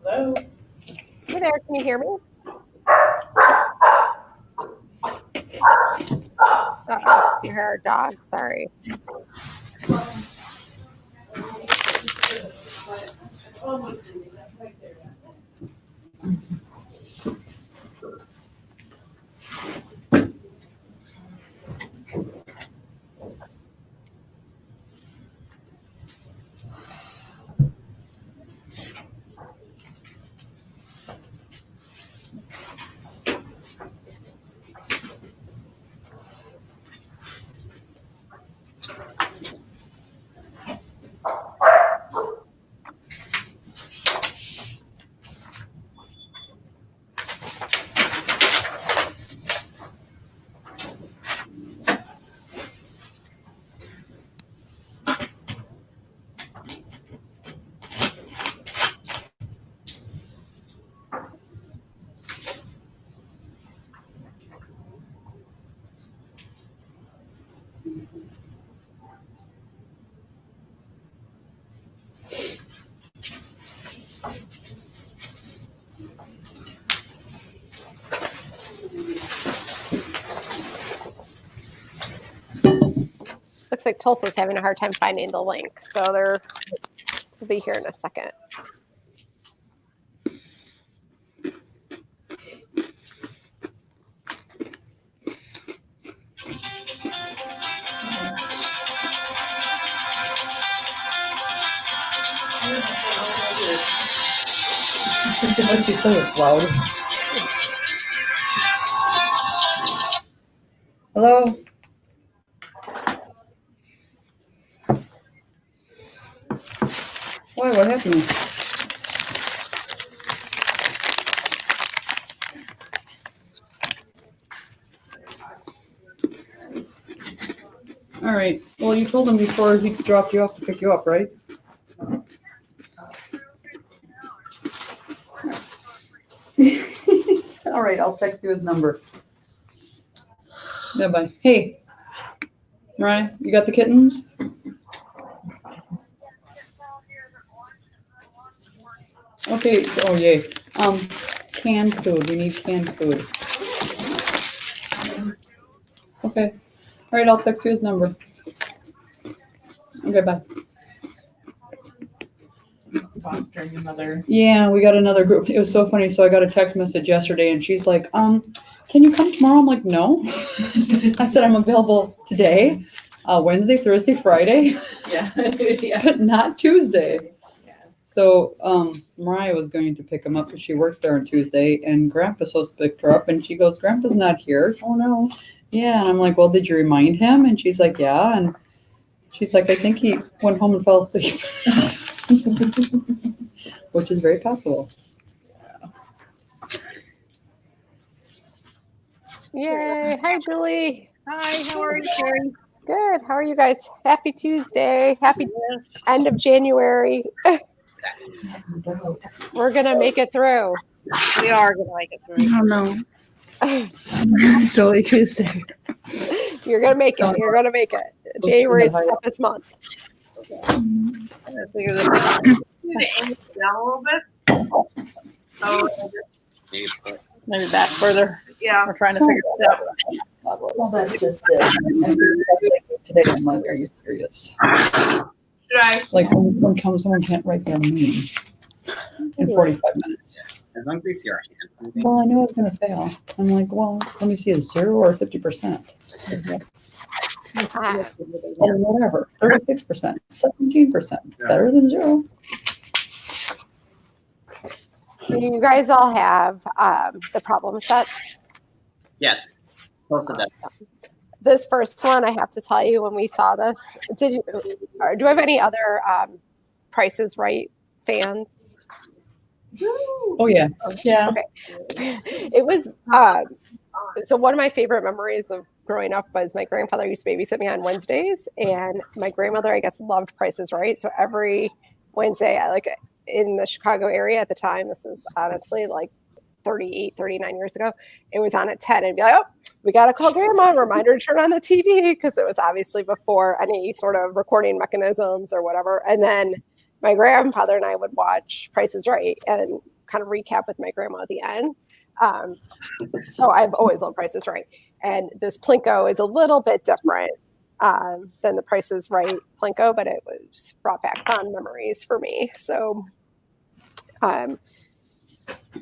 Hello? Hey there, can you hear me? Uh-oh, you hear our dog? Sorry. Looks like Tulsa's having a hard time finding the link, so they'll be here in a second. What's he say? It's loud. Hello? Why? What happened? All right. Well, you told him before he dropped you off to pick you up, right? All right. I'll text you his number. Yeah, bye. Hey, Mariah, you got the kittens? Okay. So, oh, yay. Canned food. We need canned food. Okay. All right. I'll text you his number. Okay. Bye. Fostering another. Yeah, we got another group. It was so funny. So I got a text message yesterday and she's like, can you come tomorrow? I'm like, no. I said, I'm available today, Wednesday, Thursday, Friday, Yeah. Yeah. but not Tuesday. Yeah. So Mariah was going to pick him up because she works there on Tuesday and Grandpa's supposed to pick her up and she goes, Grandpa's not here. Oh no. Yeah. And I'm like, well, did you remind him? And she's like, yeah. And she's like, I think he went home and fell asleep. Which is very possible. Yay. Hi, Julie. Hi, how are you, Carrie? Good. How are you guys? Happy Tuesday. Happy end of January. We're going to make it through. We are going to make it through. Oh no. It's only Tuesday. You're going to make it. You're going to make it. January is the toughest month. I figure that aim it down a little bit. Oh, maybe back further. Yeah. We're trying to figure this out. Well, that's just it. Today, I'm like, are you serious? Should I? Like, when someone can't write their name in 45 minutes. As long as they see our hand. Well, I know it's going to fail. I'm like, well, let me see, is 0 or 50%? Or whatever, 36%, 17%, better than 0. So you guys all have the problem set. Yes. Close to that. This first one, I have to tell you, when we saw this, do you have any other Price is Right fans? Oh, yeah. Yeah. Okay. It was, so one of my favorite memories of growing up was my grandfather used to babysit me on Wednesdays, and my grandmother, I guess, loved Price is Right. So every Wednesday, in the Chicago area at the time, this is honestly like 38, 39 years ago, it was on at 10 and be like, oh, we got to call grandma, reminder to turn on the TV, because it was obviously before any sort of recording mechanisms or whatever. And then my grandfather and I would watch Price is Right and kind of recap with my grandma at the end. So I've always loved Price is Right. And this Plinko is a little bit different than the Price is Right Plinko, but it was brought back fond memories for me. So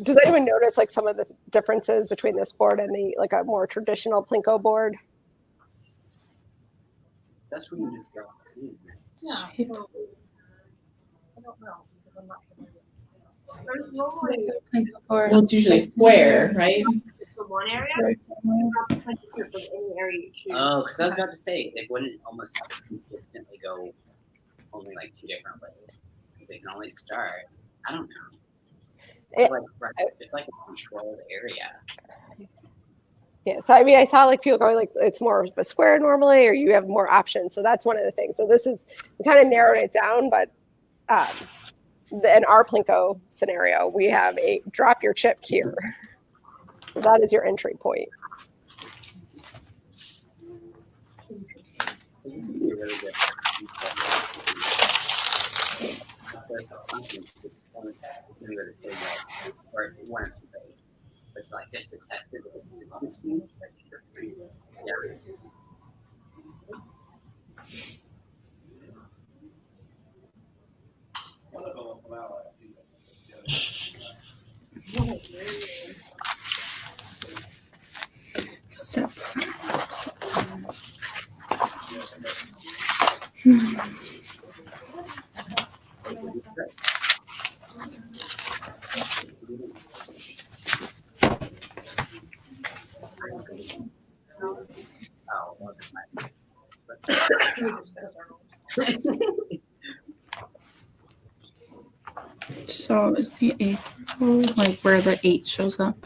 does anyone notice like some of the differences between this board and the like a more traditional Plinko board? That's when you just go. Yeah. I don't know. Because I'm not familiar. There's normally Well, it's usually square, right? for one area. Not the Plinko for any area you choose. Oh, because I was about to say, they wouldn't almost consistently go only like 2 different ways. Because they can only start. I don't know. It's like a controlled area. Yeah, so I mean, I saw like people going like it's more of a square normally, or you have more options. So that's one of the things. So this is we kind of narrowed it down, but in our Plinko scenario, we have a drop your chip here. So that is your entry point. This would be really good. Or 1 or 2 days. But like just to test it with consistency. Yeah. So. Oh, well, nice. So is the 8th row like where the 8 shows up?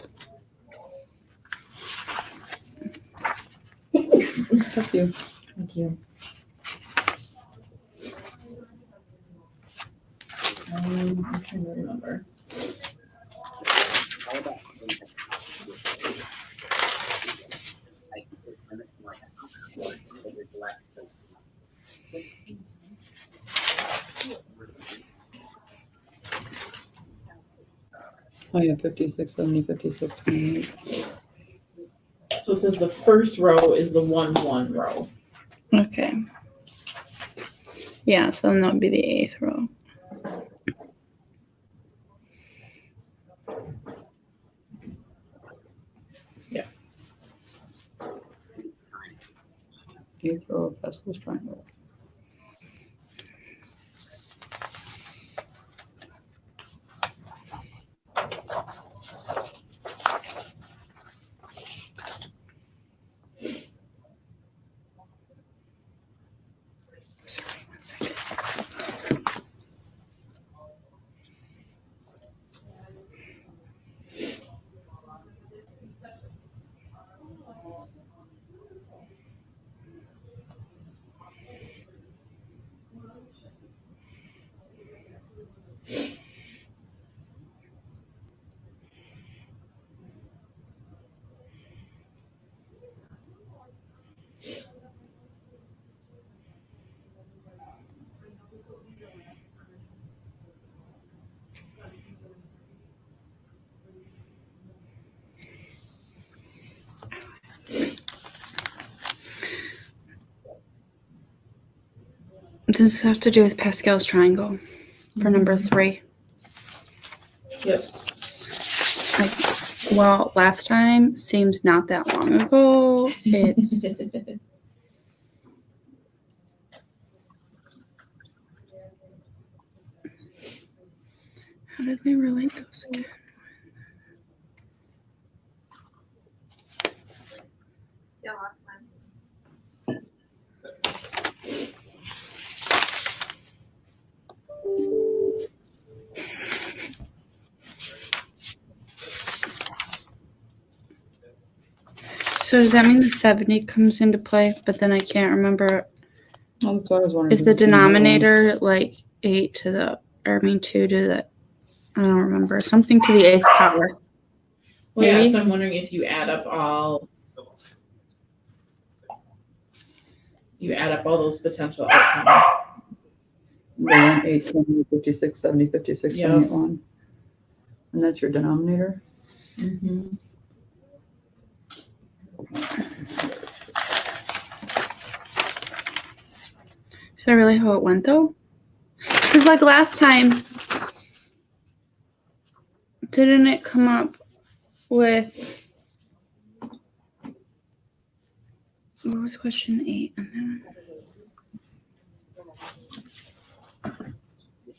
That's you. Thank you. I'm trying to remember. How about Oh yeah, 56, 70, 56, 28. So it says the first row is the 1-1 row. Okay. Yeah, so then that would be the 8th row. Eighth row of Pascal's triangle. Sorry, 1 second. Does this have to do with Pascal's triangle for number 3? Yes. Well, last time seems not that long ago. It's how did we relate those again? Yeah, last time. So does that mean the 70 comes into play? But then I can't remember. Oh, that's what I was wondering. Is the denominator like 8 to the, or I mean 2 to the, I don't remember, something to the 8th power. Well, yeah, Maybe. so I'm wondering if you add up all those potential outcomes. The 1, 8, 20, 56, 70, 56, Yep. 28, 1. And that's your denominator? Mm-hmm. Is that really how it went though? Because like last time, didn't it come up with, what was question 8?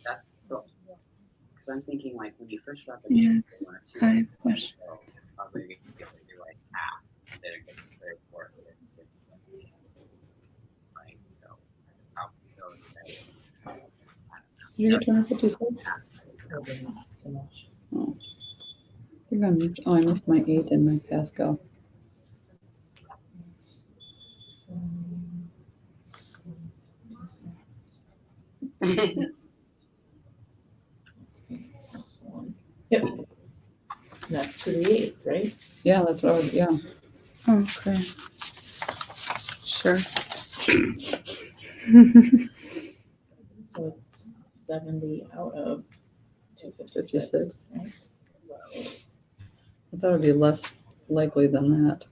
That's so. Because I'm thinking like when you first drop Yeah, it, 1 or 2, 5 questions. probably guess like you're like half. Then it gets 3, 4, 5, 6, 7, 8. Right. So how goes that? Did you get 256? Oh. I missed my 8 in my Pascal. Yep. And that's to the 8th, right? Yeah, that's what I was, yeah. Oh, okay. Sure. So it's 70 out of 256. 56. Right? I thought it'd be less likely than that.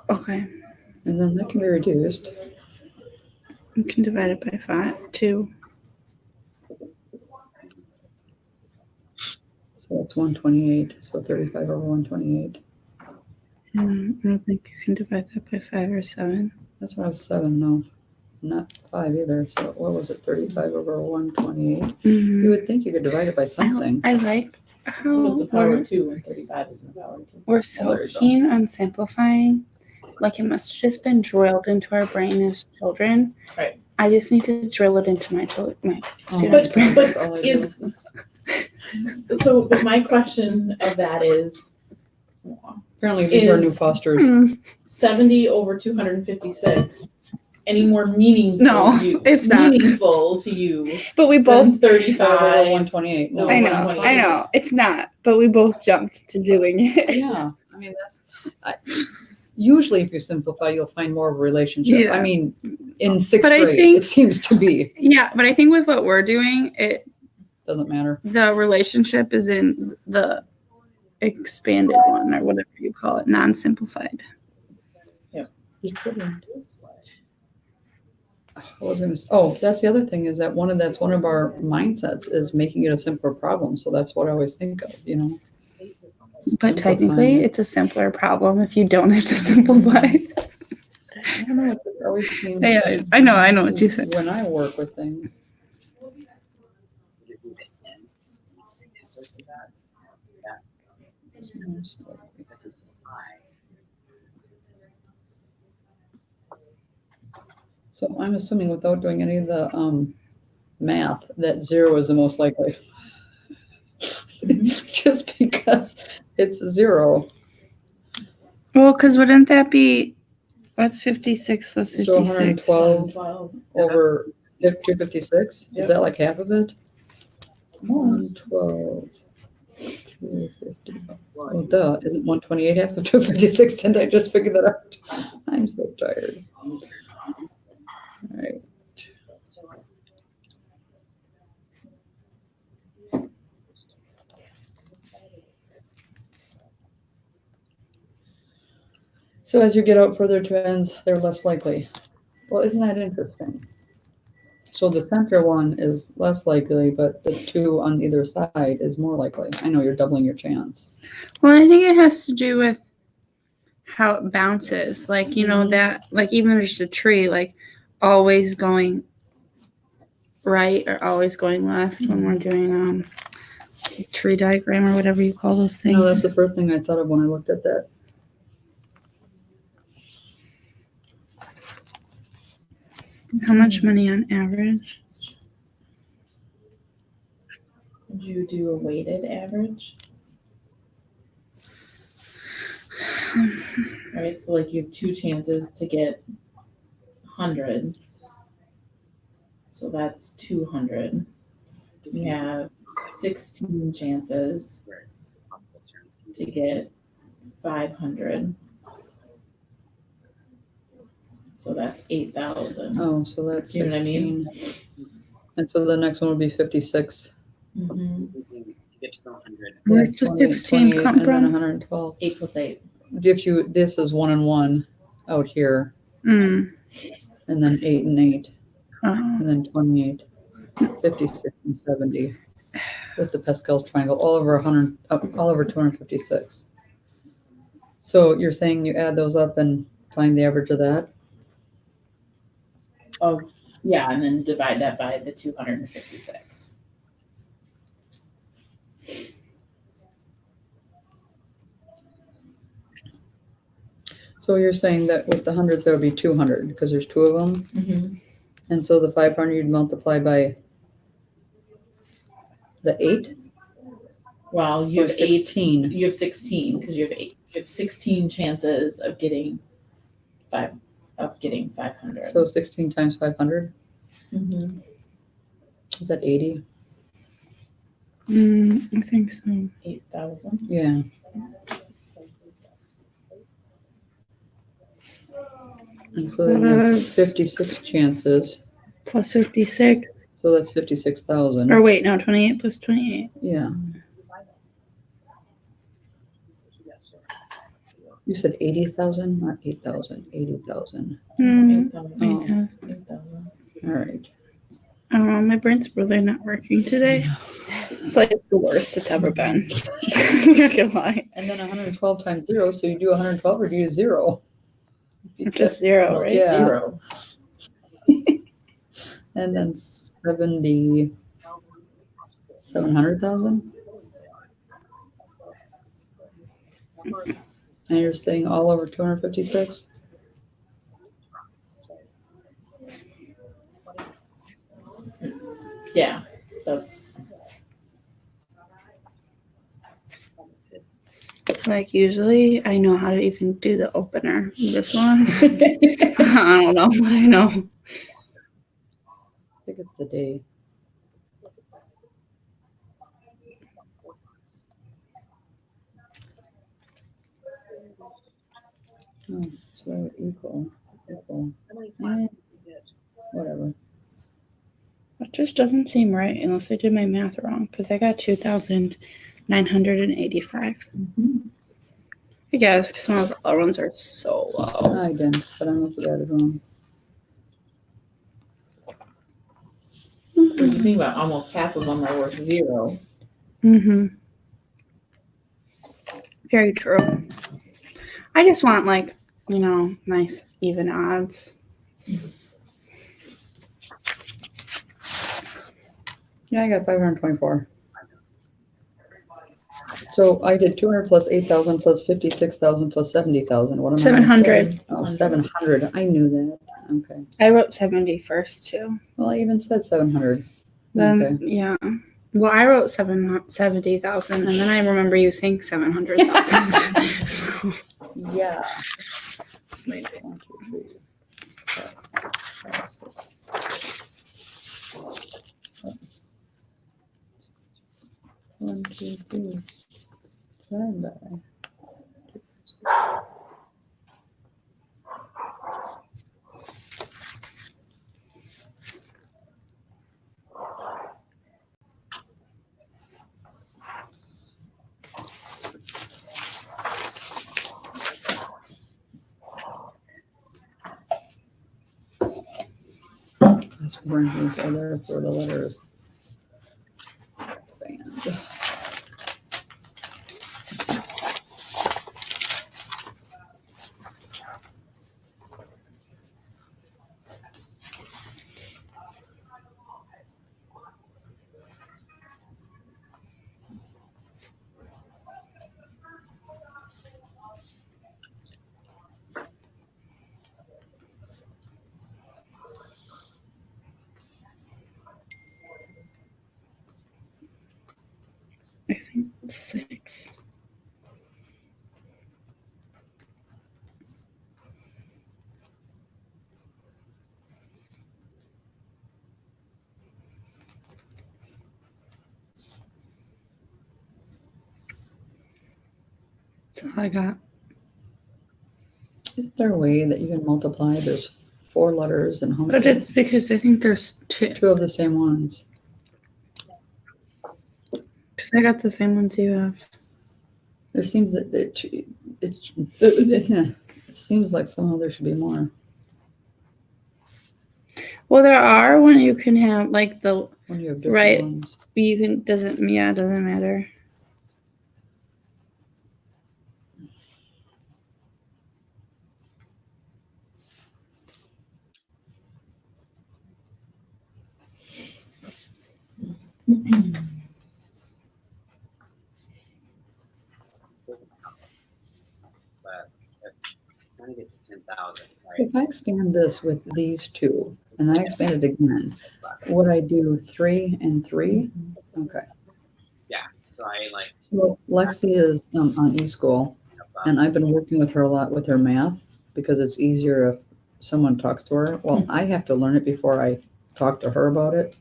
Okay. And then that can be reduced. You can divide it by 5, 2. So it's 128. So 35 over 128. I don't think you can divide that by 5 or 7. That's why I was 7, no. Not 5 either. So what was it? 35 over 128. Mm-hmm. You would think you could divide it by something. I like Well, it's how a power 2 and 35 is a power 2. we're Well, so there you go. keen on simplifying. Like it must have just been drilled into our brain as children. Right. I just need to drill it into my students' But- brain. That's all I do. Is so my question of that is Apparently these are new is- fosters. Mm, 70 over 256 any more meaningful No, to you, it's not. meaningful to you But we both. than 35 over 128. No, I know. 128. I know. It's not. But we both jumped to doing it. Yeah, I mean usually if you simplify, you'll find more of a relationship. Yeah. I mean, in 6th But I grade, think- it seems to be. Yeah, but I think with what we're doing, Doesn't matter. the relationship is in the expanded one or whatever you call it, non-simplified. Just put in. That's the other thing is that that's one of our mindsets is making it a simpler problem. So that's what I always think of, you know. But Simplifying technically, it. it's a simpler problem if you don't have to simplify. I don't know. It always seems. Yeah, I know what you said. When I work with things. So I'm assuming without doing any of the math that 0 is the most likely. Just because it's 0. Well, because wouldn't that be, what's 56 plus So 56? 112 over 256? Yep. Is that like half of it? 112. 250. Oh, duh. Isn't 128 half of 256? Didn't I just figure that out? I'm so tired. All right. So as you get out further to ends, they're less likely. Well, isn't that interesting? So the center one is less likely, but the 2 on either side is more likely. I know you're doubling your chance. Well, I think it has to do with how it bounces. Like, you know, that, like, even just a tree, like, always going right or always going left when we're doing tree diagram or whatever you call those things. No, that's the first thing I thought of when I looked at that. How much money on average? Would you do a weighted average? Right, so like you have 2 chances to get 100. So that's 200. We have 16 chances to get 500. So that's 8,000. Oh, so that's You know what I 16. mean? And so the next one would be 56. Mm-hmm. To get to the 100. Where's the 16 come and then from? 112. 8 plus 8. If you, this is 1 and 1 out here, Mm. and then 8 and 8, Oh. and then 28, 56 and 70 with the Pascal's triangle, all over 100, all over 256. So you're saying you add those up and find the average of that? Yeah, and then divide that by the 256. So you're saying that with the hundreds, there would be 200 because there's 2 of them? Mm-hmm. And so the 500 you'd multiply by the 8? Well, you Or have 16. You have 16 because you have 8. You have 16 chances of getting 500. So 16 times 500? Mm-hmm. Is that 80? I think so. 8,000. Yeah. And so then you have Plus- 56 chances. Plus 56. So that's 56,000. Or wait, no, 28 plus 28. Yeah. You said 80,000, not 8,000. 80,000. 8,000. 8,000. 8,000. All right. I don't know, my brain's really not working today. It's like the worst it's ever been. I'm not gonna lie. And then 112 times 0. So you do 112 or do you do 0? Just 0, right? Yeah. 0. And then 700,000. And you're saying all over 256? Yeah, that's Like usually I know how to even do the opener. This one, I don't know, but I know. I think it's the day. Oh, so equal. Whatever. It just doesn't seem right unless I did my math wrong because I got 2,985. I guess because some of those other ones are so low. I didn't, but I must have added wrong. when you think about almost half of them are worth 0. Mm-hmm. Very true. I just want nice even odds. Yeah, I got 524. So I did 200 plus 8,000 plus 56,000 plus 70,000. What am I? 700. Oh, 700. I knew that. Okay. I wrote 70 first too. Well, I even said 700. Then Okay. yeah. Well, I wrote 70,000, and then I remember you saying 700,000. So Yeah. it's my 1, 2, 3, 4, 5, 6. 1, 2, 3. Divided by. Let's bring these other for the letters. Expand. I think it's 6. That's all I got. Is there a way that you can multiply? There's 4 letters and how But many? it's because I think there's 2. 2 of the same ones. Because I got the same ones you have. There seems that it seems like somehow there should be more. Well, there are when you can have like the When you have different Right. ones. you can doesn't matter. But if I'm trying to get to 10,000, So right? if I expand this with these 2 and then I expand it again, would I do 3 and 3? Okay. Yeah. So I like. So Lexi is on eSchool, and I've been working with her a lot with her math because it's easier if someone talks to her. Well, I have to learn it before I talk to her about it.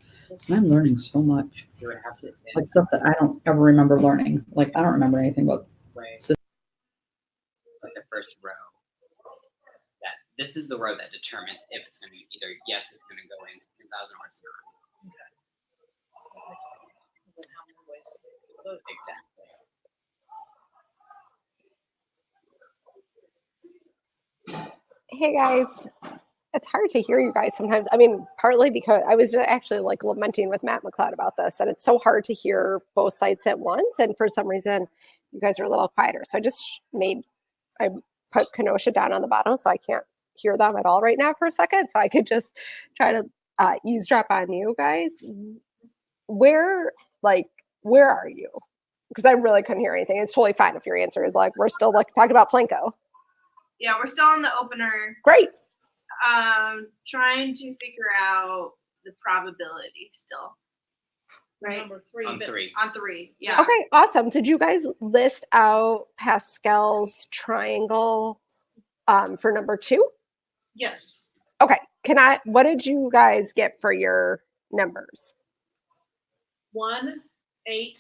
And I'm learning so much, You would have to. like stuff that I don't ever remember learning. Like I don't remember anything about. Way, So- like the first row. That this is the row that determines if it's going to be either yes, it's going to go into 10,000 or it's not. Exactly. Hey guys, it's hard to hear you guys sometimes. I mean, partly because I was actually like lamenting with Matt McLeod about this, and it's so hard to hear both sides at once. And for some reason, you guys are a little quieter. So I put Kenosha down on the bottom so I can't hear them at all right now for a second. So I could just try to eavesdrop on you guys. Where are you? Because I really couldn't hear anything. It's totally fine if your answer is like, we're still like talking about Plinko. Yeah, we're still on the opener. Great. Trying to figure out the probability still. Right? Number 3. On 3. On 3. Yeah. Okay, awesome. Did you guys list out Pascal's triangle for number 2? Yes. Okay. What did you guys get for your numbers? 1, 8,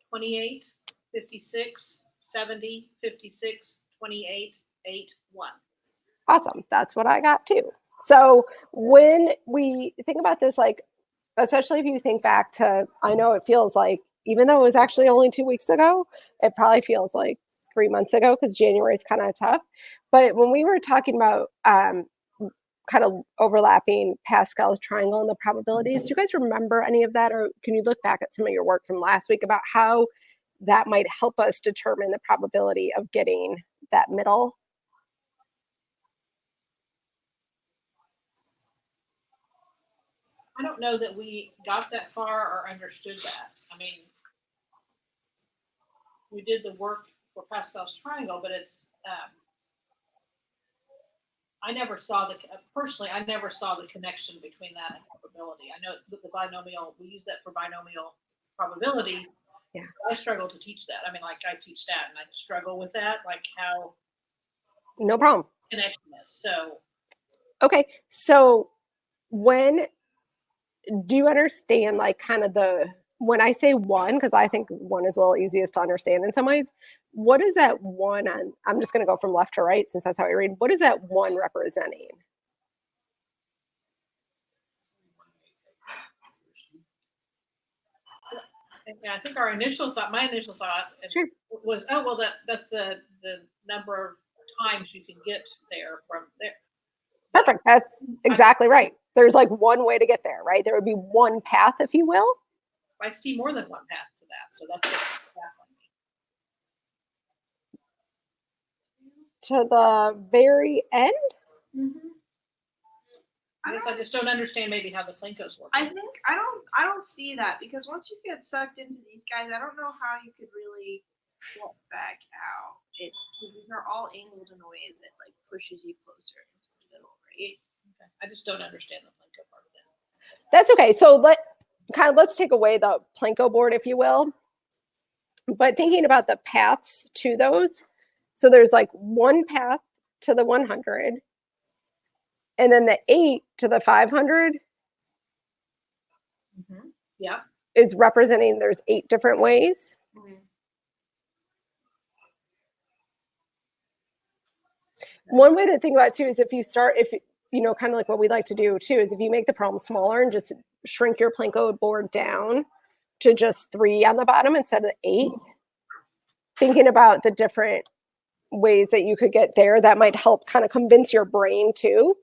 28, 56, 70, 56, 28, 8, 1. Awesome. That's what I got too. So when we think about this, like, especially if you think back to, I know it feels like, even though it was actually only 2 weeks ago, it probably feels like 3 months ago because January is kind of tough. But when we were talking about kind of overlapping Pascal's triangle and the probabilities, do you guys remember any of that? Or can you look back at some of your work from last week about how that might help us determine the probability of getting that middle? I don't know that we got that far or understood that. I mean, we did the work for Pascal's triangle, but it's I never saw I never saw the connection between that and probability. I know it's the binomial. We use that for binomial probability. Yeah. I struggle to teach that. I mean, like I teach that, and I struggle with that, like how No problem. connection is. So Okay, so when do you understand like kind of when I say 1, because I think 1 is a little easiest to understand in some ways, what is that 1 on? I'm just going to go from left to right since that's how I read. What is that 1 representing? yeah, I think my initial thought Sure. was, oh, well, that's the number of times you can get there from there. Perfect. That's exactly right. There's like 1 way to get there, right? There would be 1 path, if you will. I see more than 1 path to that. So that's To the very end? I guess I just don't understand maybe how the Plinkos work. I think I don't see that because once you get sucked into these guys, I don't know how you could really get back out. These are all angled in a way that like pushes you closer into the middle, right? Okay. I just don't understand the Plinko part of that. That's okay. So let's take away the Plinko board, if you will. But thinking about the paths to those, so there's like 1 path to the 100, and then the 8 to the 500 Yeah. is representing there's 8 different ways. One way to think about it too is if you know, kind of like what we like to do too, is if you make the problem smaller and just shrink your Planko board down to just 3 on the bottom instead of 8. Thinking about the different ways that you could get there, that might help kind of convince your brain too.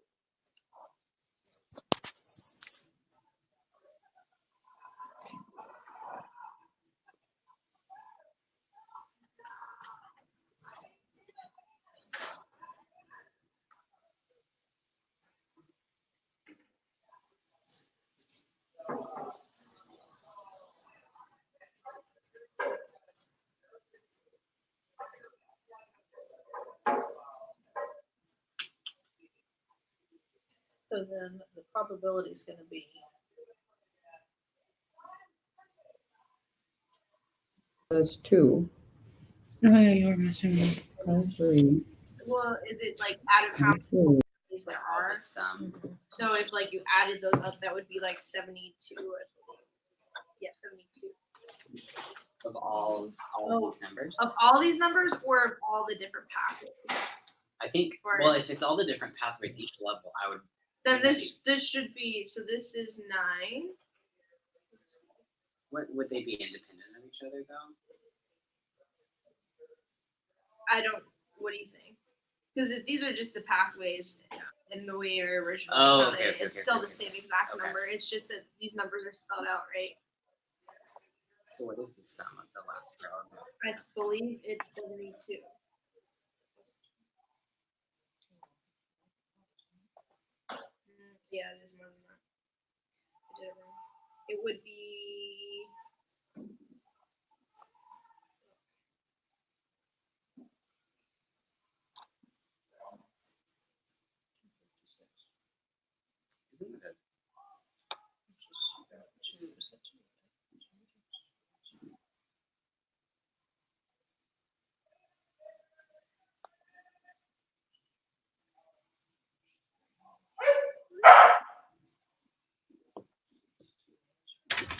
So then the probability is going to be That's 2. Oh, yeah, you're missing one. That's 3. Well, is it like out of how That's 4. many there are? Some So if like you added those up, that would be like 72. I believe. Yeah, 72. of all Oh. these numbers. Of all these numbers, or of all the different pathways? I think. Or- Well, if it's all the different pathways each level, I would. Then this should be, so this is 9. What would they be independent of each other though? I don't, what do you think? Because these are just the pathways in the way you're originally Oh, counted. okay, okay, It's okay, still okay, the same exact okay. number. It's just that these numbers are spelled out right. So what is the sum of the last row? I believe it's 72. Yeah, it is more than that. I did it wrong. It would be. Isn't it?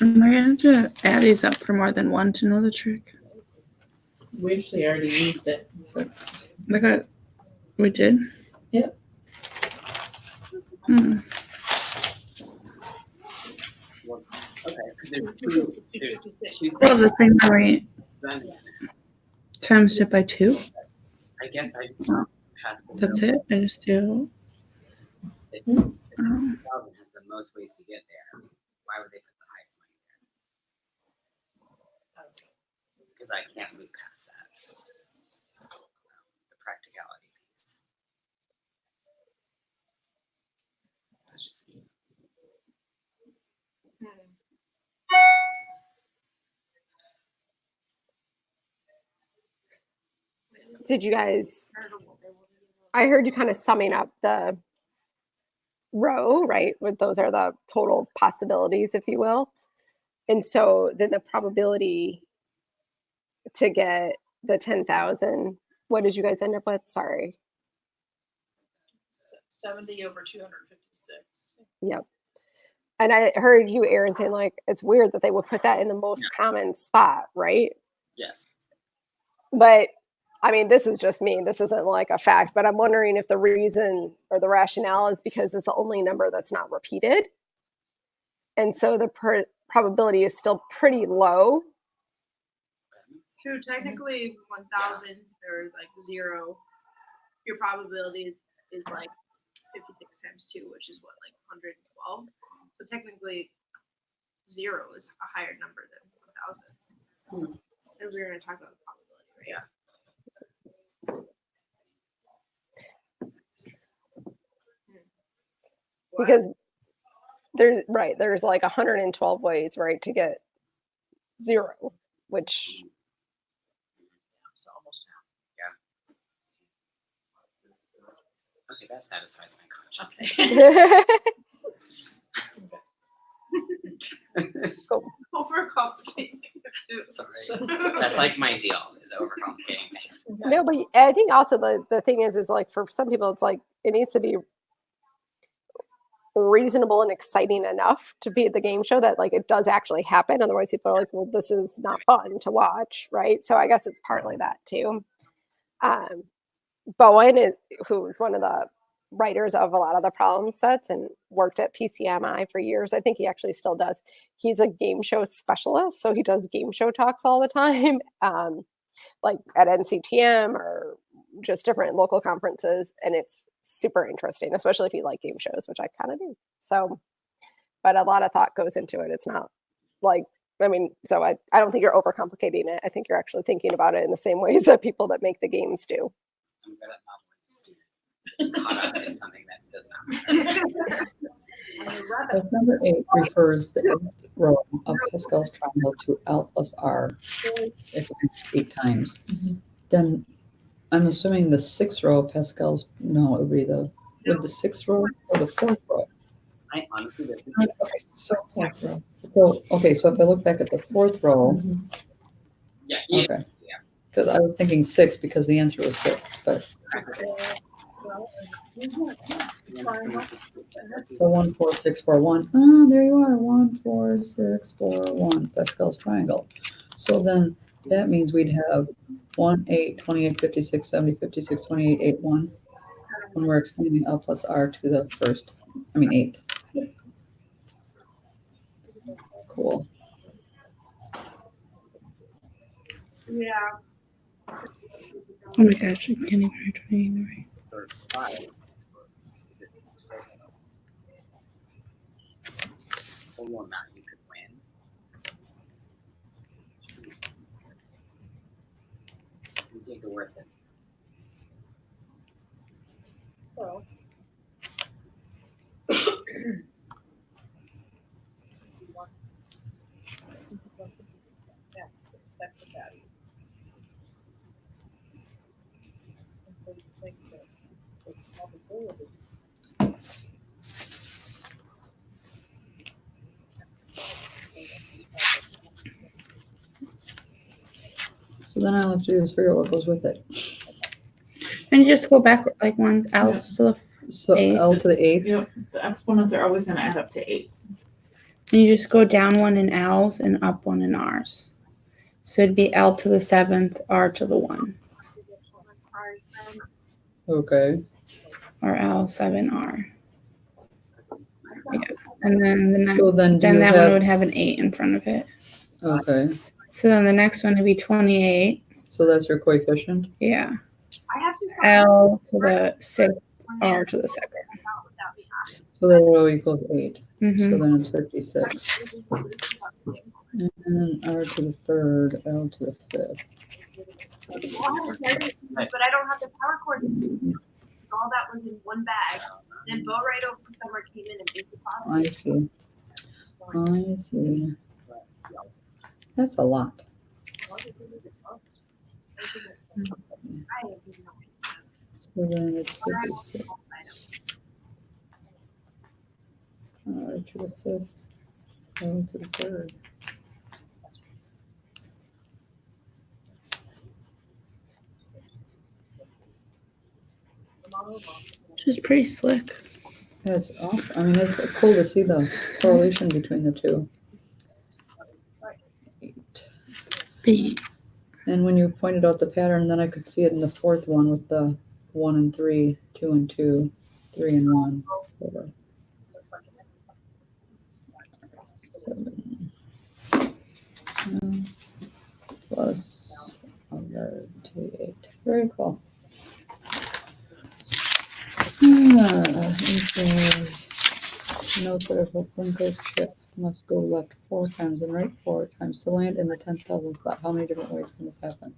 Am I gonna have to add these up for more than one to know the trick? We actually already used it. So Like we did? Yep. Hmm. Well, okay, because there's two Well, the thing where we then times it by 2. I guess I just Oh. pass the That's it. I just do. If Um, 10,000 has the most ways to get there, why would they put the highest money there? Because I can't move past that. The practicality piece. That's just me. Did you guys, I heard you kind of summing up the row, right? With those are the total possibilities, if you will. And so then the probability to get the 10,000, what did you guys end up with? Sorry. 70 over 256. Yep. And I heard you, Aaron, saying like, it's weird that they would put that in the most common spot, right? Yes. But I mean, this is just me. This isn't like a fact, but I'm wondering if the reason or the rationale is because it's the only number that's not repeated. And so the probability is still pretty low. True, technically 1,000 or like 0, your probability is like 56 times 2, which is what, like 112. So technically 0 is a higher number than 1,000. And we were going to talk about the probability, right? Yeah. Because there's like 112 ways, right, to get 0, which So almost Okay, that satisfies my half. conscience. Okay. Overcomplicating. Sorry. That's like my deal, is overcomplicating things. no, but I think also the thing is like for some people it's like it needs to be reasonable and exciting enough to be at the game show that like it does actually happen. Otherwise people are like, well, this is not fun to watch, right? So I guess it's partly that too. Bowen, who's one of the writers of a lot of the problem sets and worked at PCMI for years. I think he actually still does. He's a game show specialist, so he does game show talks all the time, like at NCTM or just different local conferences, and it's super interesting, especially if you like game shows, which I kind of do. So, but a lot of thought goes into it. It's not like, I mean, so I don't think you're overcomplicating it. I think you're actually thinking about it in the same ways that people that make the games do. I'm good at not caught up in something that does not matter. If number 8 refers the 8th row of Pascal's triangle to L plus R, if it's 8 times, then I'm assuming the 6th row of Pascal's, no, it would be would the 6th row or the 4th row? I honestly don't think Okay, so if I look back at the 4th row, yeah. okay, because I was thinking 6 because the answer was 6, but so 1, 4, 6, 4, 1. Ah, there you are. 1, 4, 6, 4, 1. Pascal's triangle. So then that means we'd have 1, 8, 28, 56, 70, 56, 28, 8, 1. When we're explaining L plus R to the 8th. Cool. Yeah. Oh my gosh, I can't even write 28 right. or 5. Is it total amount you could win? You think it's worth it? So. Expected value. And so you think that the probability. So then I'll have to do is figure out what goes with it. And you just go back like one's else to the So 8. L to the 8th. Yep, the exponents are always going to add up to 8. And you just go down one in L's and up one in R's. So it'd be L to the 7th, R to the 1. Okay. Or L7R. Yeah. And then the next, So then then that one would have an 8 in front of it. Okay. So then the next one would be 28. So that's your coefficient? Yeah. I have to L to the 6th, R to the 2nd. So that will equals 8. Mm-hmm. So then it's 56. And then R to the 3rd, L to the 5th. But I don't have the power cord. All that was in one bag. Then Bo right over the summer came in and made the I see. That's a lot. So then it's 56. R to the 5th, L to the 3rd. Which is pretty slick. That's awesome. I mean, it's cool to see the correlation between the two. 8. And when you pointed out the pattern, then I could see it in the 4th one with the 1 and 3, 2 and 2, 3 and 1. 4, 7. Plus 28. Very cool. Note that if a Blinko ship must go left 4 times and right 4 times to land in the 10,000th spot, how many different ways can this happen?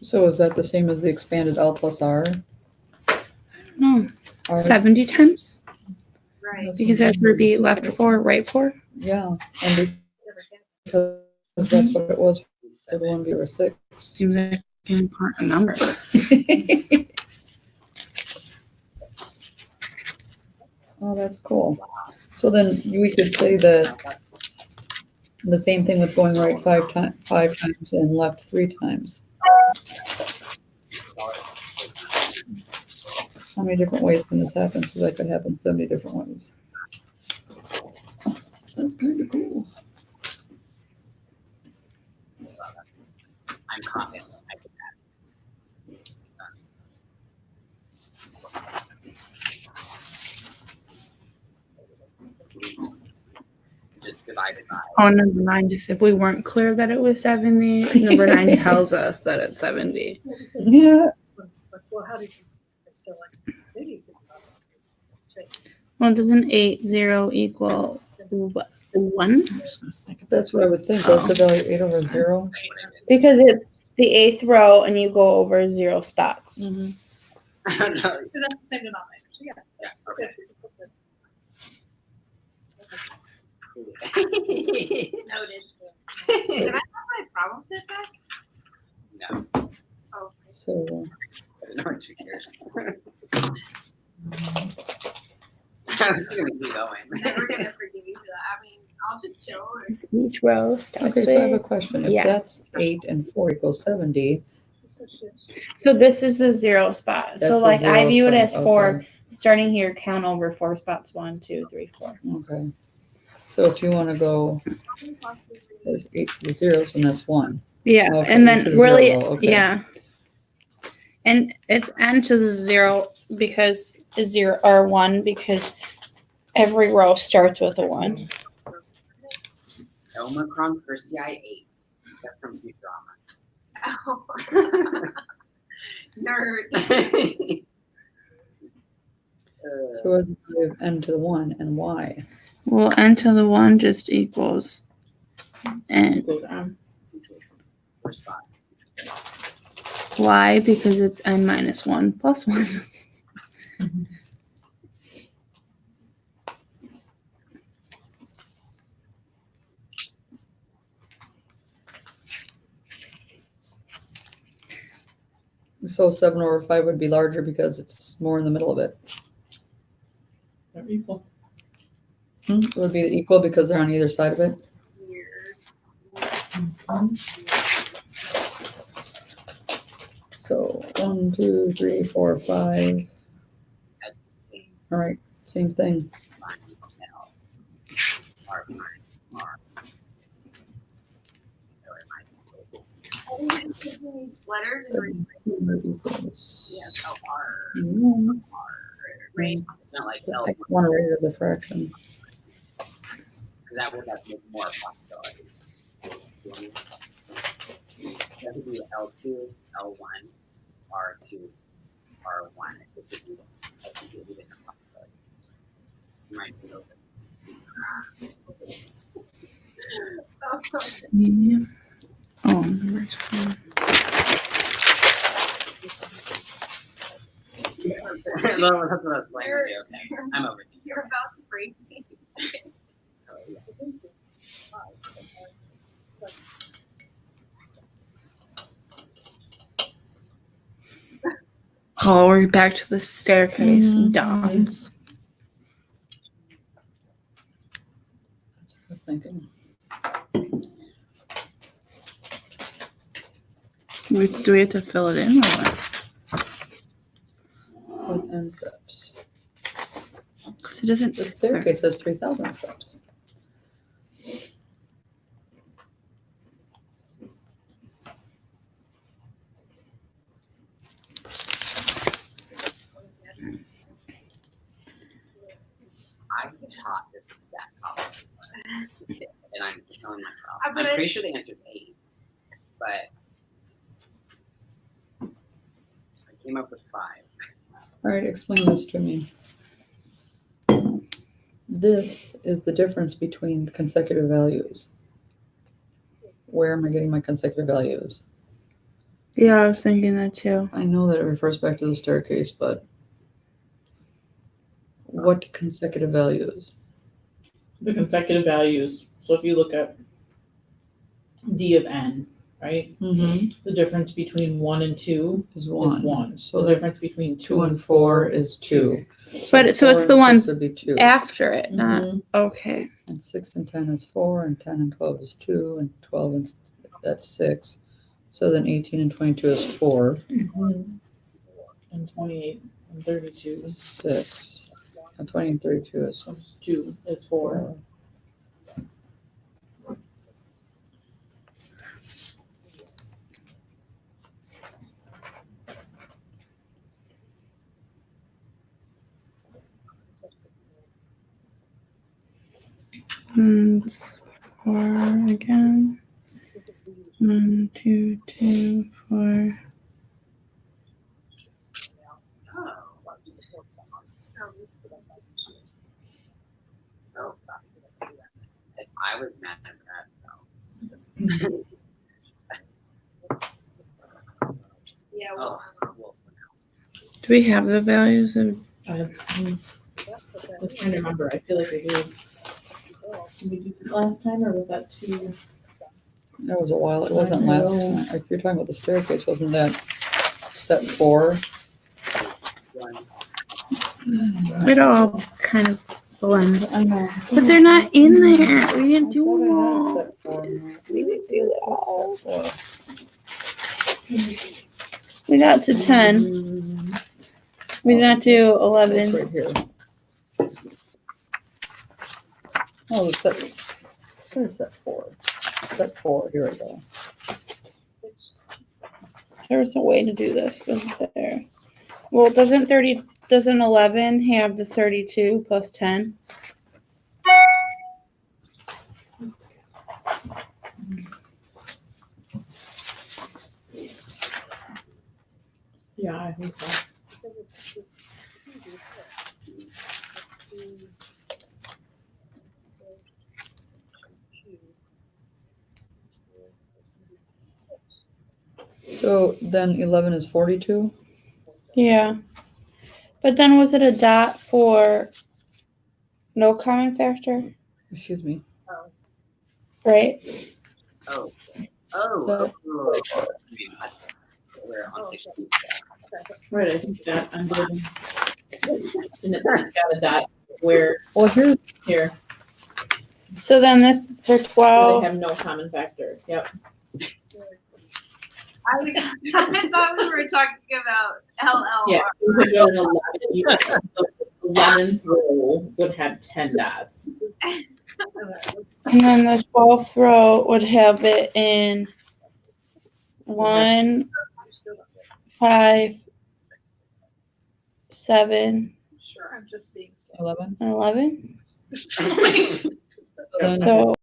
So is that the same as the expanded L plus R? No. R 70 times? Right. Because that would be left 4, right 4? Yeah, and because that's what it was for the 1v6. Seems like an important number. Oh, that's cool. So then we could say that the same thing with going right 5 times and left 3 times. How many different ways can this happen? So that could happen 70 different ways. That's kind of cool. I'm confident. divided by. Oh, number 9, just if we weren't clear that it was 70, number 9 tells us that it's 70. Yeah. Well, how do you, so like, maybe you could say, Well, doesn't 80 equal 1? That's what I would think. What's the value 8 over 0? Because it's the 8th row and you go over 0 spots. Mm-hmm. No. because that's the same denominator, so yeah. Yeah, okay. Noted. Can I have my problem set back? No, Oh, So no one cares. I'm just gonna keep going. I'm never gonna forgive you for that. I mean, I'll just chill. Each row starts okay, so I have a with. question. If Yeah. that's 8 and 4 equals 70, So this is the 0 spot. that's So the like I 0 view it spot. as 4. Starting here, count over 4 spots. 1, 2, 3, 4. Okay. So if you want to go, there's 8 to the zeros, and that's 1. Yeah, Okay, and to then the really, 0 row, okay. yeah. And it's n to the 0 because 0 or 1 because every row starts with a 1. Omicron Persei 8. That's from Futurama. Ow. Nerd. So what's the value of n to the 1 and y? Well, n to the 1 just equals n. Goes on. First spot. Why? Because it's n minus 1 plus 1. So 7 over 5 would be larger because it's more in the middle of it. They're equal. It would be equal because they're on either side of it. Weird. So 1, 2, 3, 4, 5. That's the same All right, same thing. line L. R prime R. These letters and 7 equals. Yeah, L R. Mm, Right? It's not like L. I want to write it as a fraction. Because that would have more possibilities. That would be L2, L1, R2, R1. This would be a completely different possibility. You might know See? Oh, number 2. that. Well, that's what I was playing with you. Okay. I'm overthinking. you're about to break me. So, yeah. Oh, we're back to the staircase. Mhm. Dawns. That's what I was thinking. Do we have to fill it in or what? With n steps. Because it doesn't. The staircase has 3,000 steps. I taught this exact problem. And I'm killing myself. I I'm bet pretty sure the answer is 8. But I came up with 5. All right, explain this to me. This is the difference between consecutive values. Where am I getting my consecutive values? Yeah, I was thinking that too. I know that it refers back to the staircase, but what consecutive values? The consecutive values. So if you look at D of n, right? Mm-hmm. The difference between 1 and 2 Is 1. is 1. So The the difference between 2 and 4 is 2. But so it's 4 the and one 6 would be 2. After it, not. Mhm. Okay. And 6 and 10 is 4, and 10 and 12 is 2, and 12 and that's 6. So then 18 and 22 is 4. And 28 and 32 Is 6. And 20 and 32 is 2 is 4. 4. And it's 4 again. 1, 2, 2, 4. Oh, if I was mad at us though. Yeah. Oh, well, Do we have the values of? I was trying to remember. I feel like I did. Did we do that last time, or was that too? That was a while. It wasn't last time. If you're talking about the staircase, wasn't that set 4? It all kind of blends, I know. but they're not in there. We didn't do them all. Set 4. We didn't do that all. Set 4. We got to 10. We did not do It's 11. right here. Oh, it's set. Where's set 4? Set 4. Here we go. There was a way to do this, wasn't there? Well, doesn't 11 have the 32 plus 10? Yeah, I think so. So then 11 is 42? Yeah. But then was it a dot for no common factor? Excuse me. Right? oh, So- we're on 16. Right, I think that undid. And it's got a dot where Well, here's here So then this for where 12. they have no common factor. Yep. I thought we were talking about LL. Yeah. You could go to 11. The 11th row would have 10 dots. And then the 12th row would have it in 1, 5, 7, Sure, I'm just being. 11. and 11. So then So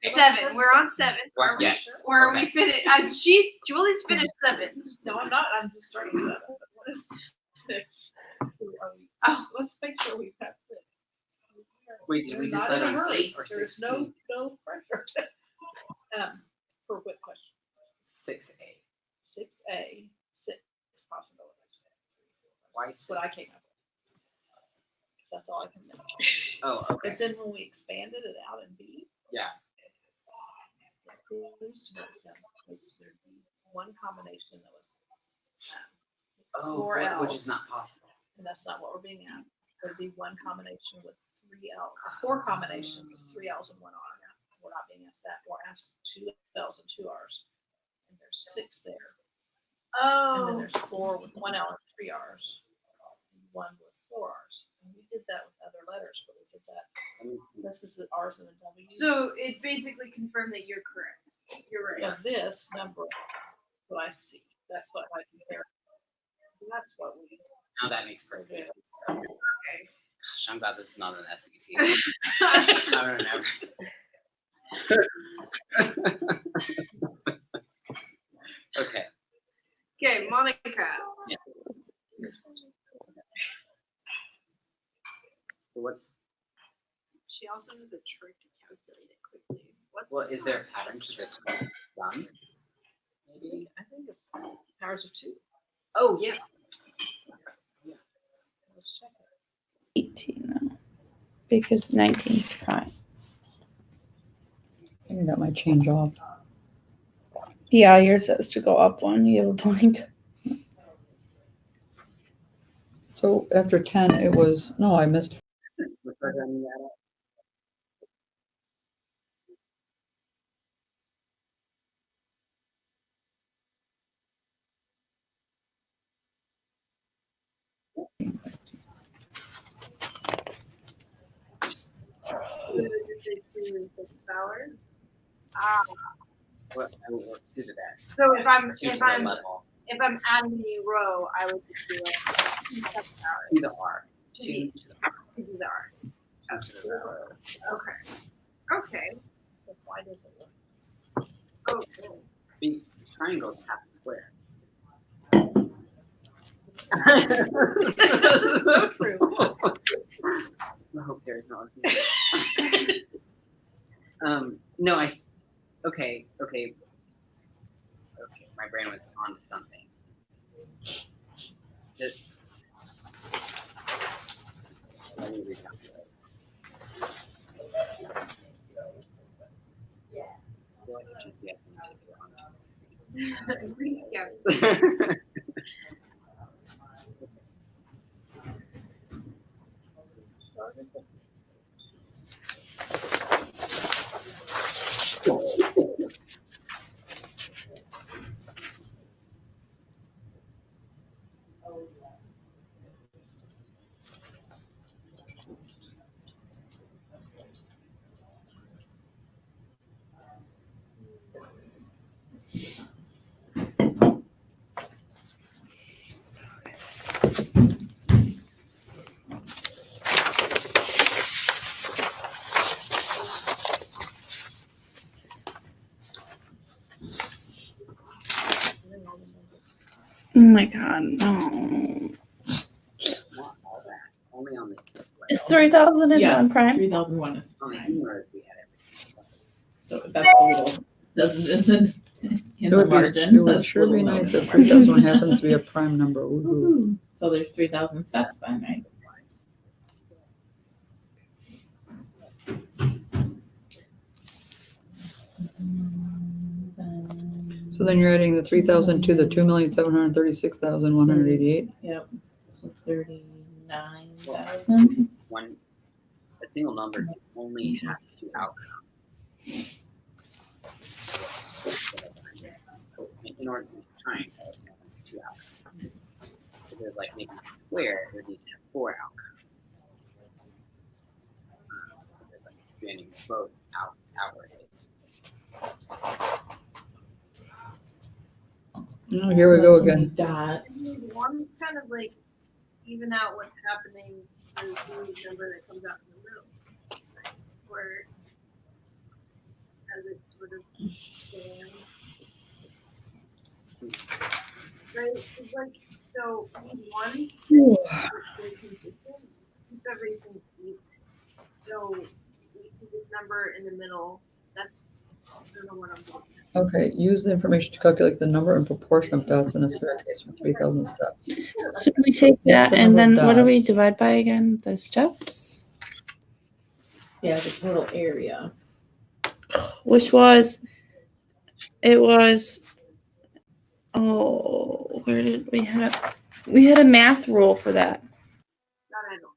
Seven. We're on 7. Right, yes. Or are Okay. we finished? Julie's finished 7. No, I'm not. I'm just starting 7. What is 6? Oh. Let's make sure we've got 6. Wait, did we We're not decide in a on hurry. 8 or There's 16? no pressure. For what question? 6A. 6A, 6 possibilities. Why That's what I came up with. That's all I can remember. Oh, But okay. then when we expanded it out in B, Yeah. it used to make sense because there'd be one combination that was Oh, 4 L's, which is not possible. and that's not what we're being asked. There'd be one combination with 3 L's, or 4 combinations with 3 L's and 1 R. Now, we're not being asked that. We're asked 2 L's and 2 R's, and there's 6 there. And then Oh. there's 4 with 1 L and 3 R's, and 1 with 4 R's. And we did that with other letters, but we did that. This is the R's and the W's. So it basically confirmed that you're correct. You're right. So this number, what I see, that's what I compare. That's what we Now that makes perfect do. sense. Okay. Gosh, I'm glad this is not an SAT. I don't know. Okay. Okay, Monica. So what's She also has a trick to calculate it quickly. What's well? this Is there a one? pattern to the thumbs? Maybe. I think it's powers of 2. Oh yeah. Let's check it. 18 though, because 19 is prime. I think that might change off. Yeah, yours says to go up one. You have a blank. So after 10, it was, no, I missed. We're programming that up. What, what two to that? So if I'm Two to the level. if I'm adding a new row, I would just do like To the R. Two to the R. to the R. Two to the R. Okay. Okay. So why does it work? Oh, cool. The triangle is half a square. So true. I hope there's not. No, okay. My brain was on to something. Let me recalculate. GPS Yeah. Oh my god, no. Not all that. Only on the Is 3,001 Yes, prime? 3001 is on the prime. humors we had everything. So that's a little doesn't in the margin. It would That's sure a be little nice low if in the margin. 3,000 happens to be a prime number. Woohoo. Woohoo. So there's 3,000 steps then, right? So then you're adding the 3,000 to the 2,736,188. Yep. So 39,000. A single number can only have two outcomes. In order to make a triangle, it can only have two outcomes. So there's like making a square, it would need to have four outcomes. There's like expanding both outwardly. Oh, here we go That's many again. Dots. One kind of like even out what's happening through the number that comes out in the middle. Where as it sort of stands. Right? It's like so need one that's really consistent. Keep everything deep. So we see this number in the middle. That's I don't know what I'm doing. Okay, use the information to calculate the number and proportion of dots in a staircase from 3,000 steps. So do we take That's that the and number then of what do we dots. divide by again? The steps? Yeah, the total area. Which was, it was, oh, where did we had a math rule for that. That I don't.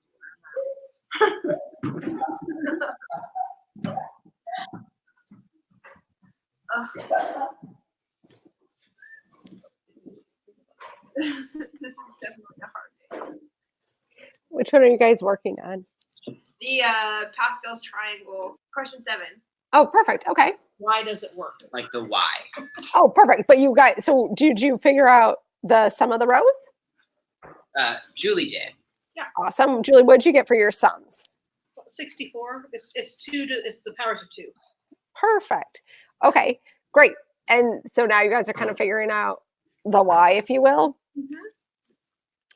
This is definitely a hard day. Which one are you guys working on? The Pascal's triangle, question 7. Oh, perfect. Okay. Why does it work? Like the Y. Oh, perfect. But you guys, so did you figure out the sum of the rows? Julie did. Awesome. Julie, what did you get for your sums? 64. It's the powers of 2. Perfect. Okay, great. And so now you guys are kind of figuring out the why, if you will.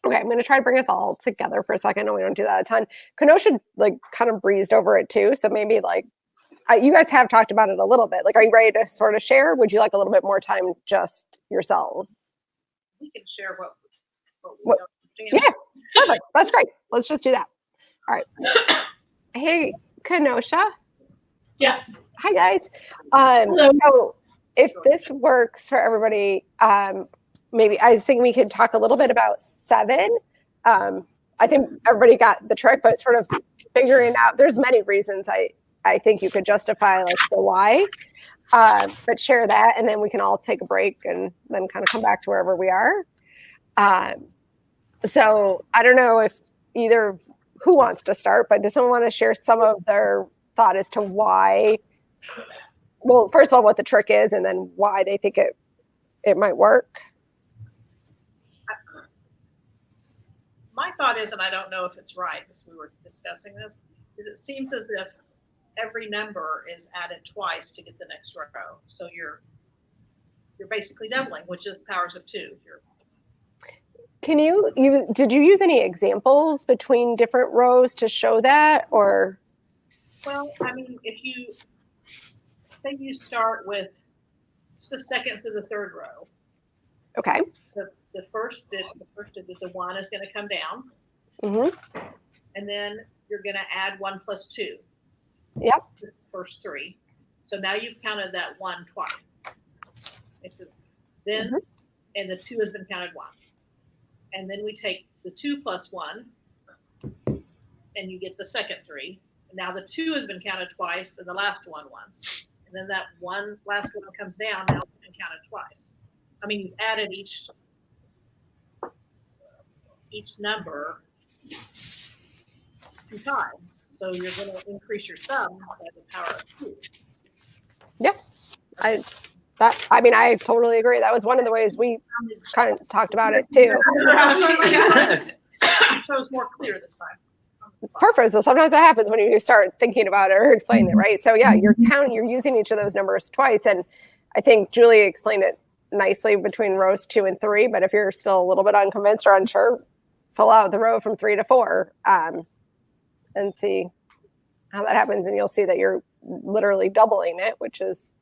Okay, I'm going to try to bring us all together for a second, and we don't do that a ton. Kenosha like kind of breezed over it too, so maybe like you guys have talked about it a little bit. Like, are you ready to sort of share? Would you like a little bit more time just yourselves? We can share what we What- don't understand. Yeah, perfect. That's great. Let's just do that. All right. Hey, Kenosha. Yeah. Hi, guys. Hello. So if this works for everybody, maybe I think we could talk a little bit about 7. I think everybody got the trick, but sort of figuring out, there's many reasons I think you could justify like the why, but share that, and then we can all take a break and then kind of come back to wherever we are. So I don't know if either who wants to start, but does someone want to share some of their thought as to why? Well, first of all, what the trick is, and then why they think it might work. My thought is, and I don't know if it's right because we were discussing this, is it seems as if every number is added twice to get the next row. So you're basically doubling, which is powers of 2. Did you use any examples between different rows to show that, or? Well, I mean, if you say you start with just the second to the third row. Okay. The first digit, the 1 is going to come down. Mm-hmm. And then you're going to add 1 plus 2. Yep. The first 3. So now you've counted that 1 twice. Then, and the 2 has been counted once. And then we take the 2 plus 1, and you get the second 3. And now the 2 has been counted twice, and the last one once. And then that last one comes down, now it's been counted twice. I mean, you've added each number 2 times. So you're going to increase your sum by the power of 2. Yeah. I totally agree. That was one of the ways we kind of talked about it too. So it's more clear this time. Perfect. So sometimes that happens when you start thinking about it or explaining it, right? So yeah, you're using each of those numbers twice. And I think Julie explained it nicely between rows 2 and 3. But if you're still a little bit unconvinced or unsure, fill out the row from 3 to 4 and see how that happens. And you'll see that you're literally doubling it, which is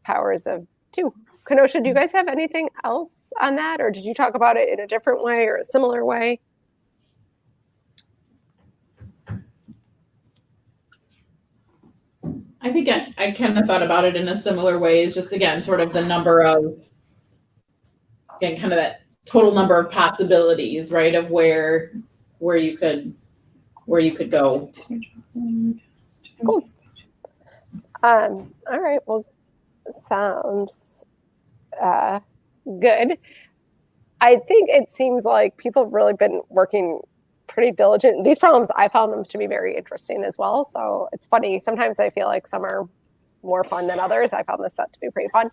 powers of 2. Kenosha, do you guys have anything else on that? Or did you talk about it in a different way or a similar way? I think I kind of thought about it in a similar way. It's just, again, sort of the number of, again, kind of that total number of possibilities, right, of where you could go. Cool. All right. Well, sounds good. I think it seems like people have really been working pretty diligent. These problems, I found them to be very interesting as well. So it's funny. Sometimes I feel like some are more fun than others. I found this set to be pretty fun.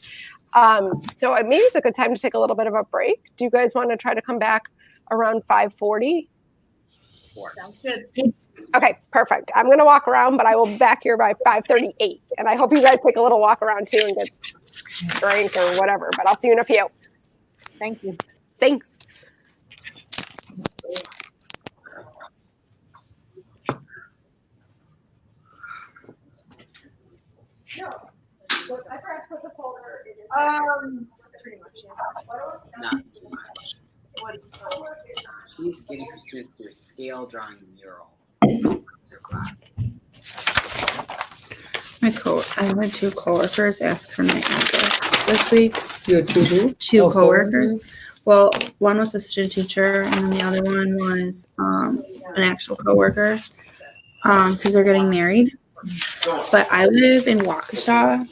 So maybe it's a good time to take a little bit of a break. Do you guys want to try to come back around 5:40? Sounds good. Okay, perfect. I'm going to walk around, but I will be back here by 5:38. And I hope you guys take a little walk around too and get a drink or whatever. But I'll see you in a few. Thank you. Thanks. Pretty much, yeah. Not too much. She's getting her students to do a scale drawing mural. I had 2 coworkers ask for my address this week. You had 2 who? 2 coworkers. Well, one was a student teacher, and then the other one was an actual coworker, because they're getting married. But I live in Waukesha,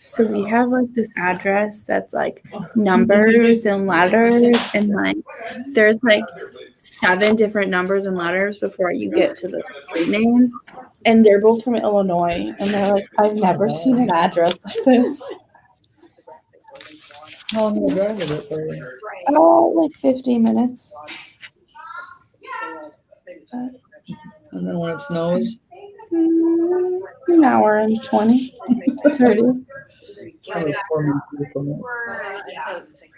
so we have like this address that's like numbers and letters, and like there's like 7 different numbers and letters before you get to the street name. And they're both from Illinois, and they're like, I've never seen an address like this. How long of a drive is it for you? Oh, like 15 minutes. And then when it snows? An hour and 20, 30. Probably 4 minutes from it.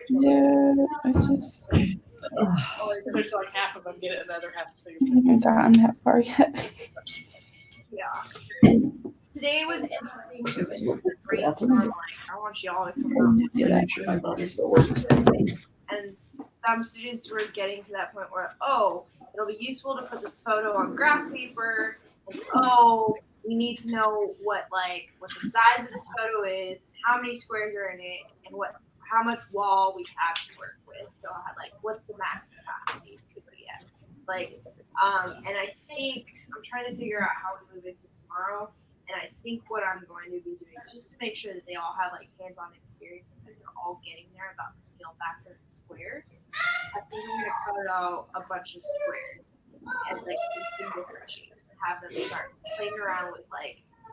Yeah, I just There's like half of them get it, another half of them. haven't gotten that far yet. Yeah. Today was interesting. It was just this brainstorm. Like, I want y'all to come up. Yeah, actually, my body still works. And some students were getting to that point where, oh, it'll be useful to put this photo on graph paper. And, oh, we need to know what the size of this photo is, how many squares are in it, and how much wall we have to work with. So what's the max capacity could be at? And I think I'm trying to figure out how we move into tomorrow. And I think what I'm going to be doing, just to make sure that they all have hands-on experience and that they're all getting there about the scale factor of squares, I think I'm going to cut out a bunch of squares and in different shapes and have them start playing around with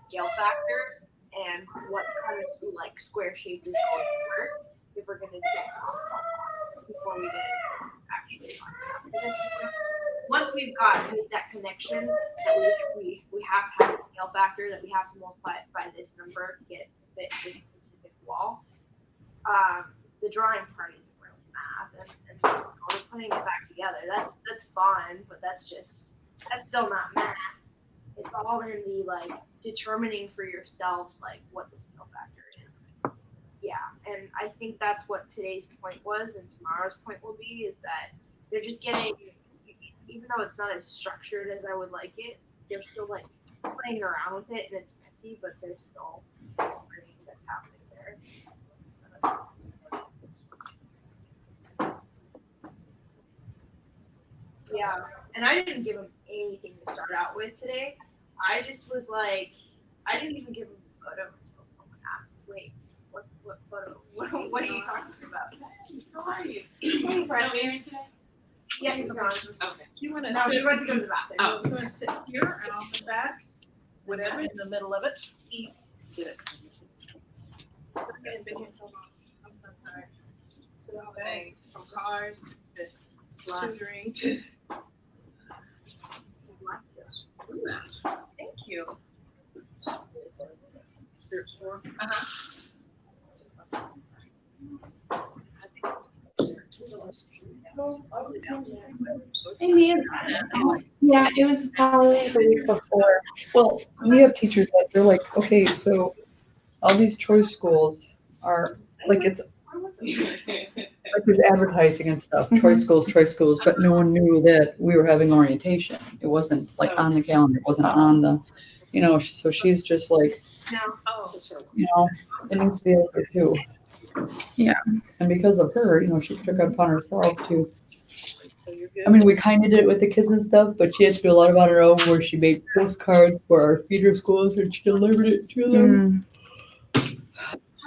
scale factor and what kind of square shape is going to work if we're going to do it before we get actually on it. Once we've got that connection that we have to have a scale factor, that we have to multiply it by this number to get it to fit this specific wall, the drawing part isn't really math, and we're putting it back together. That's fun, but that's still not math. It's all in the determining for yourselves what the scale factor is. Yeah, and I think that's what today's point was, and tomorrow's point will be is that they're just getting, even though it's not as structured as I would like it, they're still playing around with it, and it's messy, but there's still learning that's happening there. Yeah, and I didn't give them anything to start out with today. I just was I didn't even give them a photo until someone asked, "Wait, what photo? What are you talking about?" How are you? Hey, Brad. Today? Yeah, he's gone. Okay. You want to No, he sit? went to go to the bathroom. Oh, you want to sit here and off the back? Whatever's in the middle of it. Sit. Okay, it's been here so long. I'm so tired. Thanks. From cars to tutoring to. Thank you. Spirit store. Yeah, it was probably the week before. Well, we have teachers that they're okay, so all these choice schools are it's there's advertising and stuff, choice schools, but no one knew that we were having orientation. It wasn't on the calendar. It wasn't on the, so she's just No. it needs to be out there too. Yeah. And because of her, she took it upon herself to, we kind of did it with the kids and stuff, but she had to do a lot of on her own where she made postcards for our feeder schools and she delivered it to them.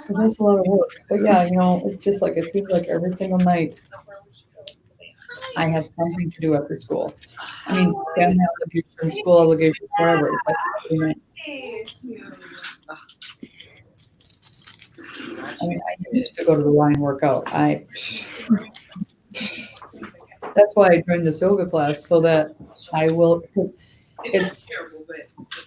So that's a lot of work. But yeah, it's just it seems like every single night I have something to do after school. Family obligations, school obligations, whatever. But I used to go to the Y and work out. That's why I joined this yoga class so that I will. It's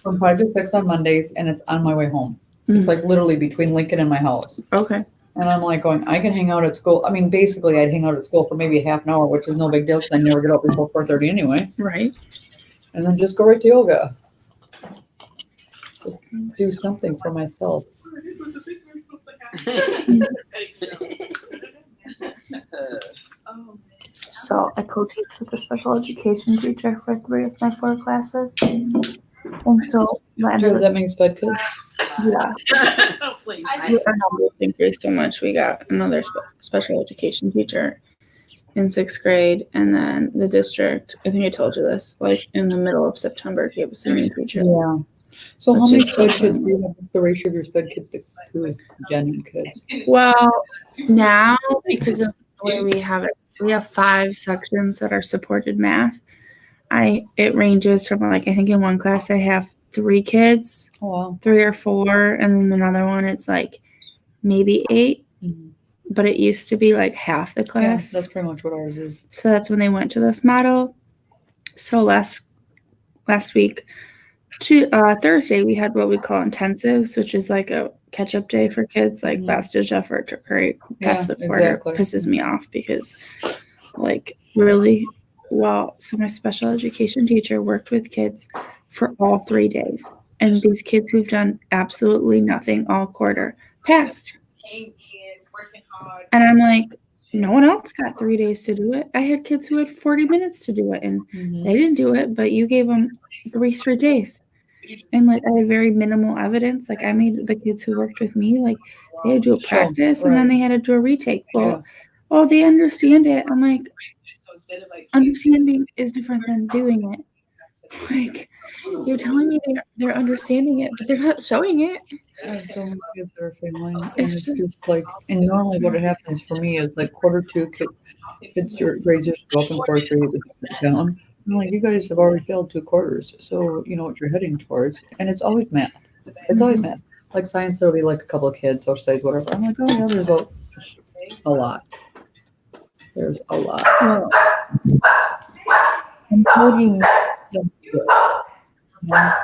from 5 to 6 on Mondays, and it's on my way home. It's literally between Lincoln and my house. Okay. And I'm going, I can hang out at school. Basically, I'd hang out at school for maybe a half an hour, which is no big deal because I never get up until 4:30 anyway. Right. And then just go right to yoga. Just do something for myself. So I co-teach with a special education teacher for 3 of my 4 classes. And so Does that mean sped kids? Yeah. Oh, please. Thank you so much. We got another special education teacher in 6th grade, and then the district, I think I told you this, in the middle of September gave us a new teacher. Yeah. So how Which many is so sped kids fun. do you have? What's the ratio of your sped kids to gen kids? Well, now because of the way we have it, we have 5 sections that are supported math. It ranges from I think in one class I have 3 kids, Oh, wow. 3 or 4, and then another one it's maybe 8. Mm-hmm. But it used to be half the Yeah, class. that's pretty much what ours is. So that's when they went to this model. So last week, Thursday, we had what we call intensives, which is a catch-up day for kids, last ditch effort to pass the quarter. Exactly. Pisses me off because really, so my special education teacher worked with kids for all 3 days. And these kids who've done absolutely nothing all quarter passed. And I'm no one else got 3 days to do it. I had kids who had 40 minutes to do it, and they didn't do it, but you gave them 3 straight days. And like I had very minimal evidence. Like I made the kids who worked with me, like they had to do a practice and then they had to do a retake. Well, oh, they understand it. I'm like, understanding is different than doing it. Like you're telling me they're understanding it, but they're not showing it. I have so many kids that are failing, and It's it's just- just like, and normally what happens for me is like quarter two, kids your grades just go up in quarter three, down. I'm like, you guys have already failed 2 quarters, so you know what you're heading towards, and it's always math. It's always math. Like science, there'll be like a couple of kids, or studies, whatever. I'm like, oh yeah, there's a lot. There's a lot. Well, I'm hoping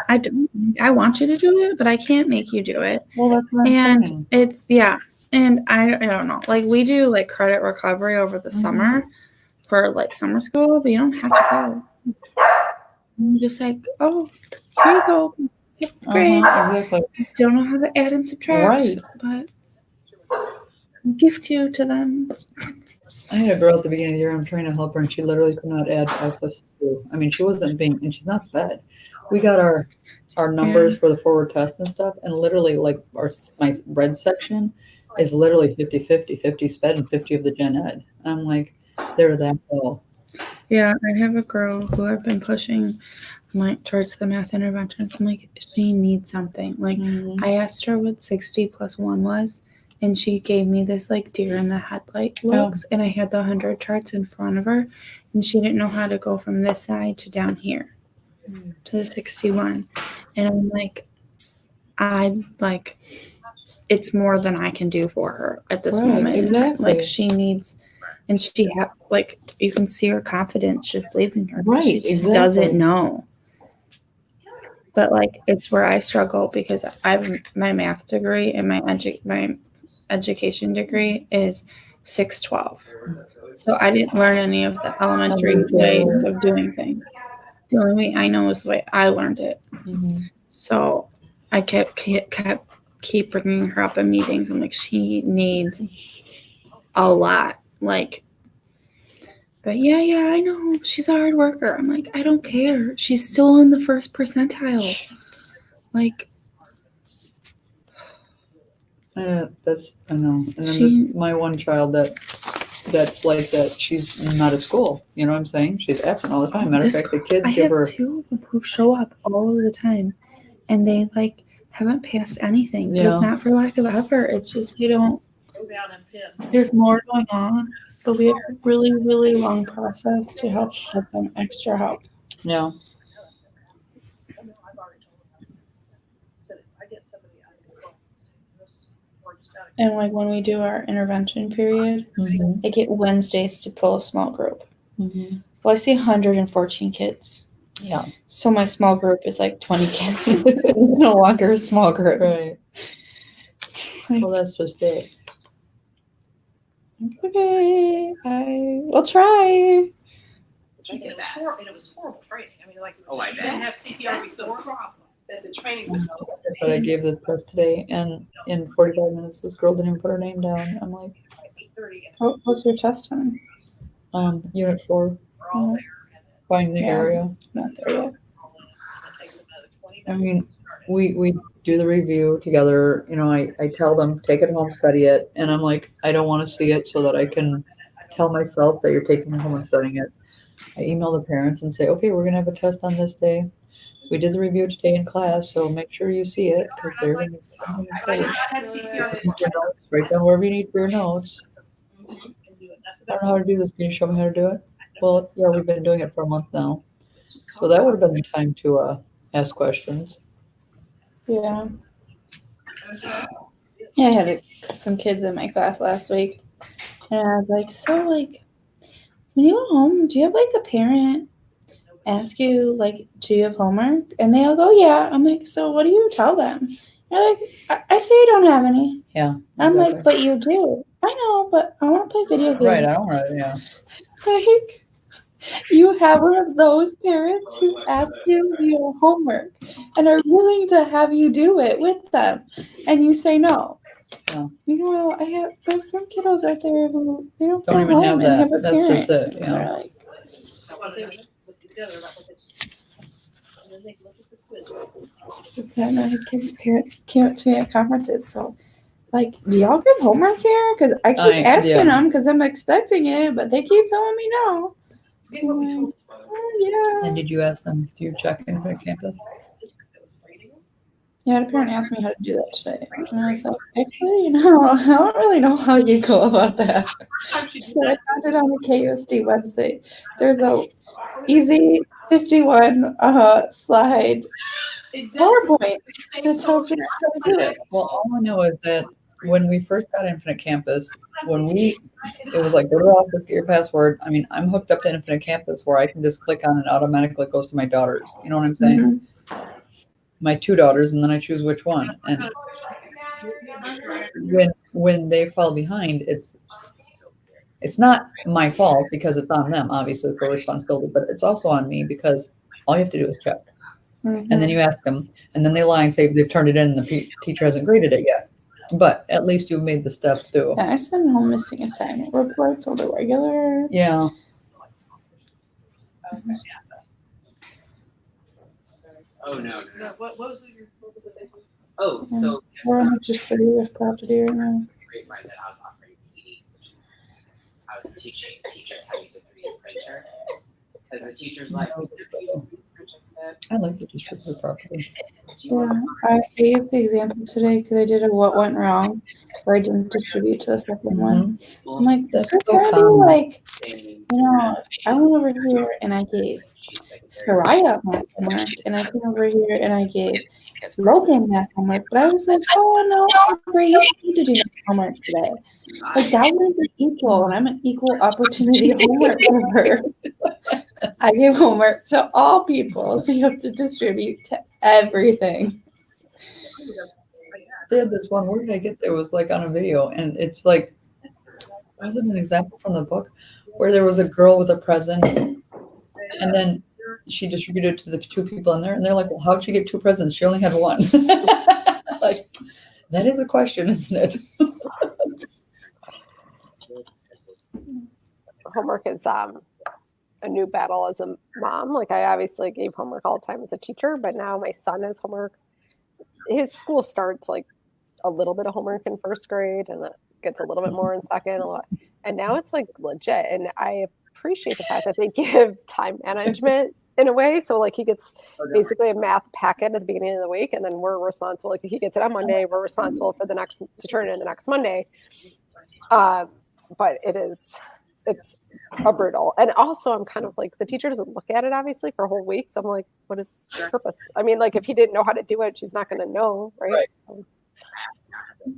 I don't. I want you to do it, but I can't make you do it. well, that's what I'm And saying. it's and I don't know. Like we do like credit recovery over the summer for like summer school, but you don't have to go. You're just like, oh, here you go. Great. Exactly. Don't know how to add and subtract, Right. but gift you to them. I had a girl at the beginning of the year. I'm trying to help her, and she literally could not add 5 plus 2. I mean, she wasn't being, and she's not sped. We got our numbers for the forward test and stuff, and literally, like my red section is literally 50-50, 50 sped and 50 of the gen ed. I'm like, they're that low. Yeah, I have a girl who I've been pushing like towards the math interventions. I'm like, she needs something. Like I asked her what 60 plus 1 was, and she gave me this like deer in the headlight looks, and I had the 100 charts in front of her, and she didn't know how to go from this side to down here to the 61. And I'm like, it's more than I can do for her at this moment. Exactly. Like she needs, and she like you can see her confidence just leaving her. Right, She just exactly. doesn't know. But like it's where I struggle because my math degree and my education degree is 612. So I didn't learn any of the elementary ways of doing things. The only way I know is the way I learned it. So I keep bringing her up in meetings. I'm like, she needs a lot. Like, but yeah, I know she's a hard worker. I'm like, I don't care. She's still in the first percentile. Like, That's I know. And then my one child that's like that. She's not at school. You know what I'm saying? She's absent all the time. Matter of fact, the kids I give have her. 2 of them who show up all of the time, and they like haven't passed anything. But it's not for lack of effort. It's just they don't. Go down and pin. There's more going on, but we have a really, really long process to help get them extra help. Yeah. And like when we do our intervention period, I get Wednesdays to pull a small group. Well, I see 114 kids. Yeah. So my small group is like 20 kids. It's no longer a small group. Right. Well, that's just it. Okay, I will try. And it was horrible training. I mean, like, I you bet. didn't have CPR before. That the training's just But I gave this test today, and in 45 minutes, this girl didn't even put her name down. I'm like, 8:30. What's your test time? Unit 4, We're all there. find the Yeah. area. Not there yet. And it takes another 20 I minutes. mean, we do the review together. You know, I tell them, take it home, study it. And I'm like, I don't want to see it so that I can tell myself that you're taking it home and studying it. I email the parents and say, okay, we're going to have a test on this day. We did the review today in class, so make sure you see it because they're going to study. I had CPR Your notes, write down wherever you need for your notes. and do it. I don't know how to do this. Can you show me how to do it? Well, yeah, we've been doing it for a month now. So that would have been the time to ask questions. Yeah. Yeah, I had some kids in my class last week, and I was like, so like, when you go home, do you have like a parent ask you like, do you have homework? And they all go, yeah. I'm like, so what do you tell them? They're like, I say I don't have any. Yeah. I'm exactly. like, but you do. I know, but I want to play video games. Right, I don't want to, yeah. Like, you have one of those parents who ask you your homework and are willing to have you do it with them, and you say no. Yeah. Meanwhile, there's some kiddos out there who they don't Don't go even home have and that. have a That's parent. just it, And yeah. they're like, I want to put together about what they, and then they look at the quiz. Just had a kid parent to me at conferences. So, like, do y'all give homework here? Because I keep asking them because I'm expecting it, but they keep telling me no. Yeah. And did you ask them, do you check in for campus? Yeah, the parent asked me how to do that today. And I was like, actually, I don't really know how you go about that. So I found it on the KUSD website. There's a easy 51 slide PowerPoint that tells you how to do it. Well, all I know is that when we first got Infinite Campus, it was like, go to the office, get your password. I mean, I'm hooked up to Infinite Campus where I can just click on it, automatically goes to my daughters. You know what I'm saying? My 2 daughters, and then I choose which one. And when they fall behind, it's not my fault because it's on them, obviously, for responsibility, but it's also on me because all you have to do is check. And then you ask them, and then they lie and say they've turned it in and the teacher hasn't graded it yet. But at least you've made the step too. Yeah, I send home missing assignment reports on the regular. Yeah. Oh no. What was it? Oh, so We're on just 3 with property right now. great right that I was offering PD, which is I was teaching teachers how to use a 3D printer. Because the teacher's like, oh, I like to distribute properly. Yeah, I gave the example today because I did a what went wrong where I didn't distribute to the second one. I'm like, this is so gonna be common. like, I went over here and I gave Soraya my homework, and I came over here and I gave Logan that homework, but I was like, oh no, Amber, you need to do my homework today. Like, that wouldn't be equal, and I'm an equal opportunity homework giver. I give homework to all people, so you have to distribute to everything. They had this one, where did I get there? It was like on a video, and it's like, was it an example from the book where there was a girl with a present, and then she distributed to the 2 people in there, and they're like, well, how'd she get 2 presents? She only had 1. Like, that is a question, isn't it? Homework is a new battle as a mom. Like, I obviously gave homework all the time as a teacher, but now my son has homework. His school starts like a little bit of homework in 1st grade, and it gets a little bit more in 2nd. And now it's like legit. And I appreciate the fact that they give time management in a way. So like, he gets basically a math packet at the beginning of the week, and then we're responsible. Like, he gets it on Monday, we're responsible for to turn it in the next Monday. But it's a brutal. And also, I'm kind of like, the teacher doesn't look at it obviously for a whole week. So I'm like, what is the purpose? I mean, like, if he didn't know how to do it, she's not going to know, right?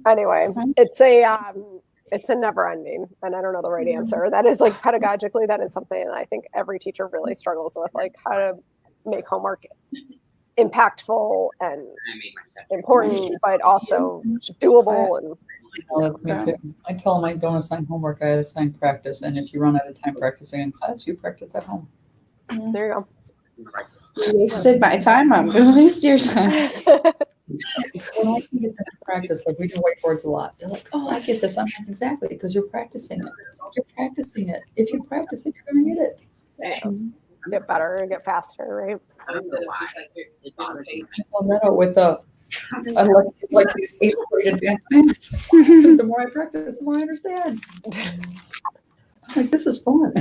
Anyway, it's a never ending, and I don't know the right answer. That is, like, pedagogically, that is something that I think every teacher really struggles with, like, how to make homework impactful and important, but also doable. And I tell them I don't assign homework, I assign practice, and if you run out of time practicing in class, you practice at home. there you go. You wasted my time, I'm going to waste your time. When I can get them to practice, like, we do whiteboards a lot. They're like, oh, I get this. I'm like, exactly, because you're practicing it. You're practicing it. If you practice it, you're going to get it. Get better and get faster, right? I don't know why. It bothers me. With I like these 8th grade advanced math. The more I practice, the more I understand. I'm like, this is fun.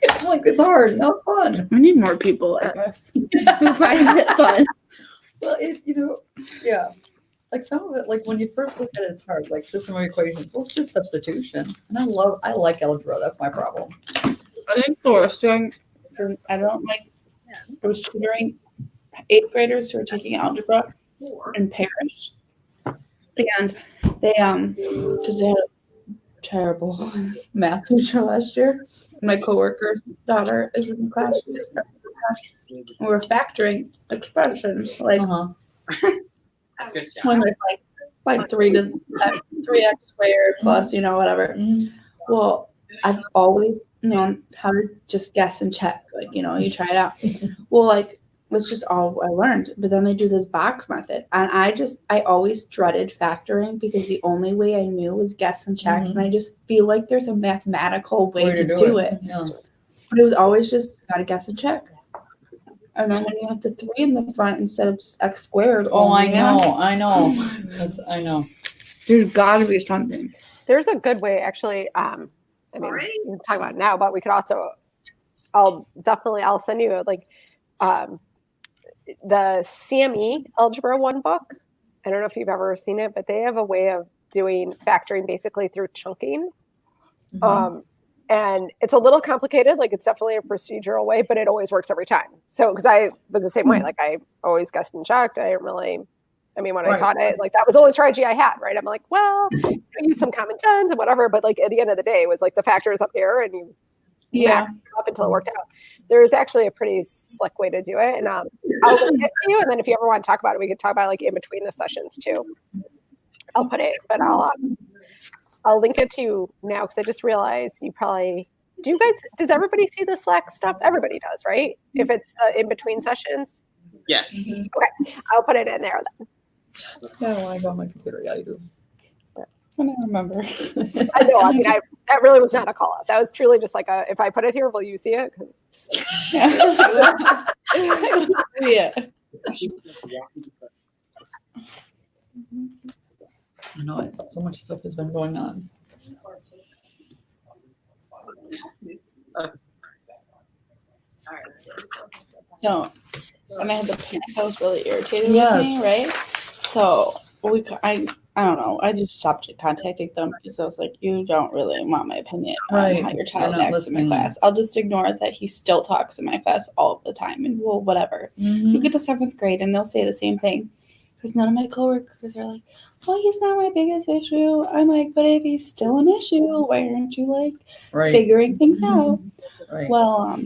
I'm like, it's hard, not fun. We need more people like us who find it fun. Well, yeah. Like, some of it, like, when you first look at it, it's hard. Like, system of equations, well, it's just substitution. And I like algebra. That's my problem. I think the worst thing, I don't like, I was tutoring 8th graders who were taking algebra in parish. And they, because they had a terrible math teacher last year. My coworker's daughter is in the class. We were factoring expressions, like when there's like 3x squared plus, whatever. Well, I've always known how to just guess and check, like, you try it out. Well, like, that's just all I learned. But then they do this box method, and I always dreaded factoring because the only way I knew was guess and check, and I just feel like there's a mathematical way to do it. Yeah. But it was always just gotta guess and check. And then when you have the 3 in the front instead of just X squared. Oh, I man, know. I know. There's got to be something. There's a good way, actually. I mean, Already? we can talk about it now, but we could also. I'll send you like the CME Algebra 1 book. I don't know if you've ever seen it, but they have a way of doing factoring basically through chunking. And it's a little complicated. Like it's definitely a procedural way, but it always works every time. So, because I was the same way, like I always guessed and checked. I didn't really, I mean, when I taught it, like that was the only strategy I had, right? I'm like, well, I use some common sense and whatever. But like at the end of the day, it was like the factor is up here and you max it up until it worked out. There is actually a pretty slick way to do it. And I'll link it to you. And then if you ever want to talk about it, we could talk about it like in between the sessions too. I'll put it, but I'll link it to you now because I just realized you probably does everybody see the Slack stuff? Everybody does, right? If it's in between sessions. Yes. Okay, I'll put it in there then. Yeah, when I go on my computer, yeah, I do. I don't remember. I know. I mean, that really was not a call out. That was truly just like if I put it here, will you see it? Yeah. I know it. So much stuff has been going on. So, and I had the panic. That was really irritating Yes. with me, right? So I don't know. I just stopped contacting them because I was like, you don't really want my opinion Right. on how your child You're not acts in my listening. class. I'll just ignore that he still talks in my class all of the time, and well, whatever. You get to 7th grade, and they'll say the same thing. Because none of my coworkers are like, well, he's not my biggest issue. I'm like, but if he's still an issue, why aren't you like Right. figuring things out? Right. Well,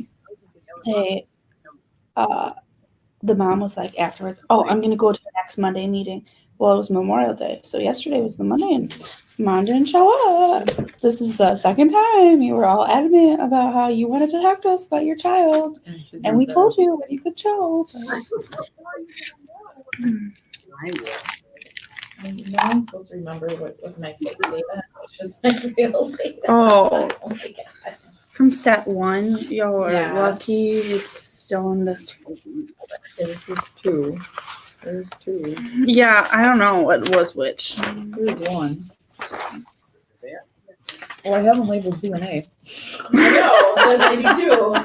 the mom was like afterwards, oh, I'm gonna go to the next Monday meeting. Well, it was Memorial Day, so yesterday was the Monday, and Mom didn't show up. This is the second time you were all adamant about how you wanted to talk to us about your child, and we told you when you could show. I will. No, I'm supposed to remember what was my fake data, which is my real data. Oh. Oh my god. From set 1, y'all are Yeah. lucky it's still in this. There's two. There's two. Yeah, I don't know what was which. There's one. Well, I have them labeled DNA. I know, that's 82.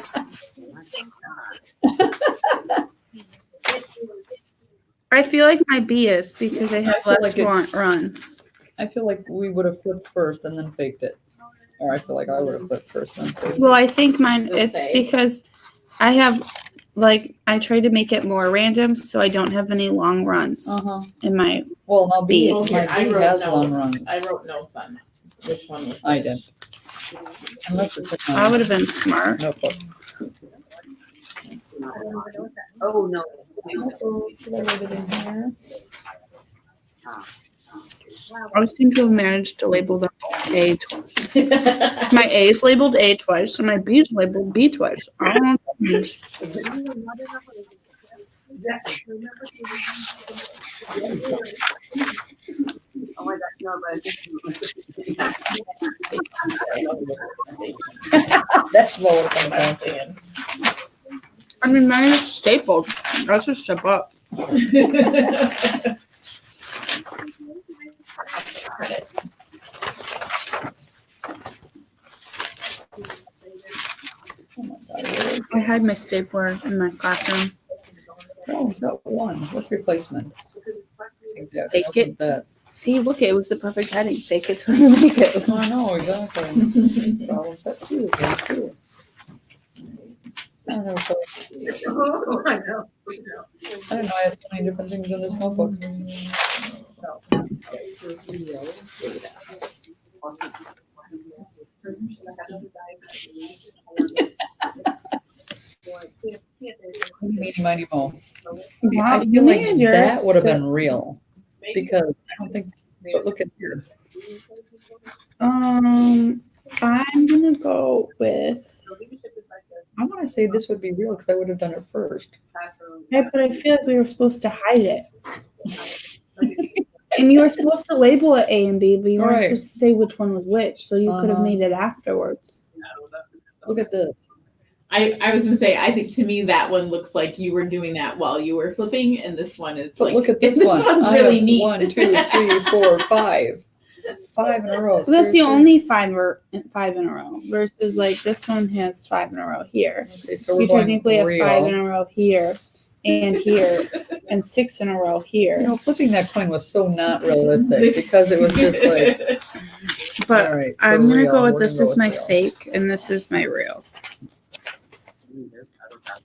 I feel like my B is because I have I feel less like runs. I feel like we would have flipped first and then faked it. Or I feel like I would have flipped first and then faked it. Well, I think mine, it's Okay. because I have, like, I try to make it more random so I don't have any long runs Uh-huh. in my. Well, now B, Oh, here, my I B wrote has notes. long runs. I wrote notes on which one was. I did. Unless it's in I would have been smart. notebook. Oh, no. Should I write it in here? I seem to have managed to label them A twice. My A is labeled A twice, and my B is labeled B twice. I don't know what that means. Oh my God, no, but That's lower than I'm thinking. I mean, mine is stapled. That's a step up. Oh my God, really? I had my stapler in my classroom. Oh, is that one? What's replacement? Exactly. Fake it. That. See, look, it was the perfect heading. Fake it till you make it. Oh, I know, exactly. Problem set 2. There's 2. I don't know. I know. I didn't know I had so many different things in this notebook. Meeny, miny, mo. See, I Wow, feel like yours that would have said- been real because I don't think. But look at here. I'm gonna go with. I want to say this would be real because I would have done it first. Yeah, but I feel like we were supposed to hide it. And you were supposed to label it A and B, but you weren't Right. supposed to say which one was which, so you could have Uh-huh. made it afterwards. Look at this. I was gonna say, I think to me that one looks like you were doing that while you were flipping, and this one is But like, look at this this one. one's I really have neat. 1, 2, 3, 4, 5. 5 in a row. Well, that's the Seriously? only five in a row versus like this one has 5 in a row here. Okay, so we're You going technically have 5 in real. a row here and here and 6 in a row here. You know, flipping that coin was so not realistic because it was just like, But all right. So I'm gonna real. go with We're this gonna is go my with real. fake and this is my real. There's other stuff.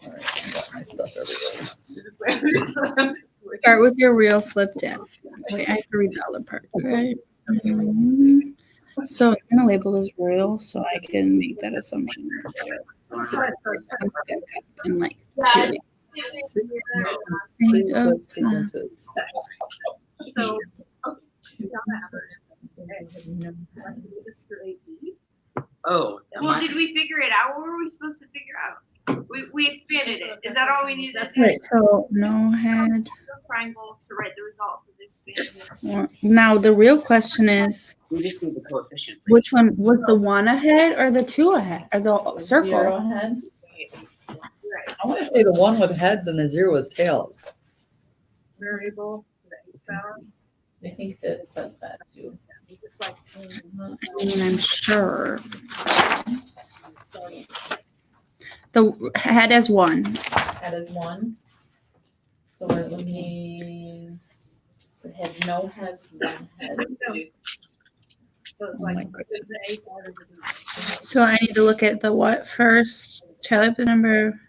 All right, I got my stuff everywhere. Start with your real flipped in. Wait, I have to read the other part. Okay. Mhm. So I'm gonna label this royal so I can make that assumption. In like 2 weeks. Three flip sequences. So, Oh, Well, did we figure it out? What were we supposed to figure out? We expanded it. Is that all we needed? That's Right, so no head. triangle to write the results of the expansion. Well, now the real question is, we just need the coefficient. which one was the 1 ahead or the 2 ahead or the circle? Zero head. I want to say the one with heads and the 0 was tails. variable, the H power. I think that it says that too. It's like, I mean, I'm sure. The head is 1. That is 1. So we're looking. It had no heads, 1 head. so it's Oh my like, goodness. the A part of the So I need to look at the what first? Tally up the number.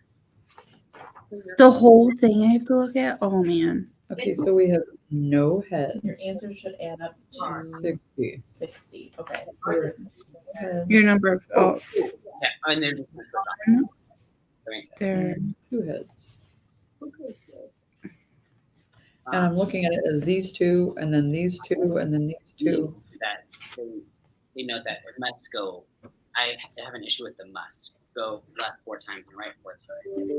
The whole thing I have to look at? Oh man. Okay, so we have no heads. Your answer should add up to 60. 60. Okay. Zero heads. Your number of Yeah, and they're just gonna switch on. That makes sense. there. And 2 heads. And Um, I'm looking at it as these 2, and then these 2, and then these 2. that they note that it must go. I have an issue with the must go left 4 times and right 4 times.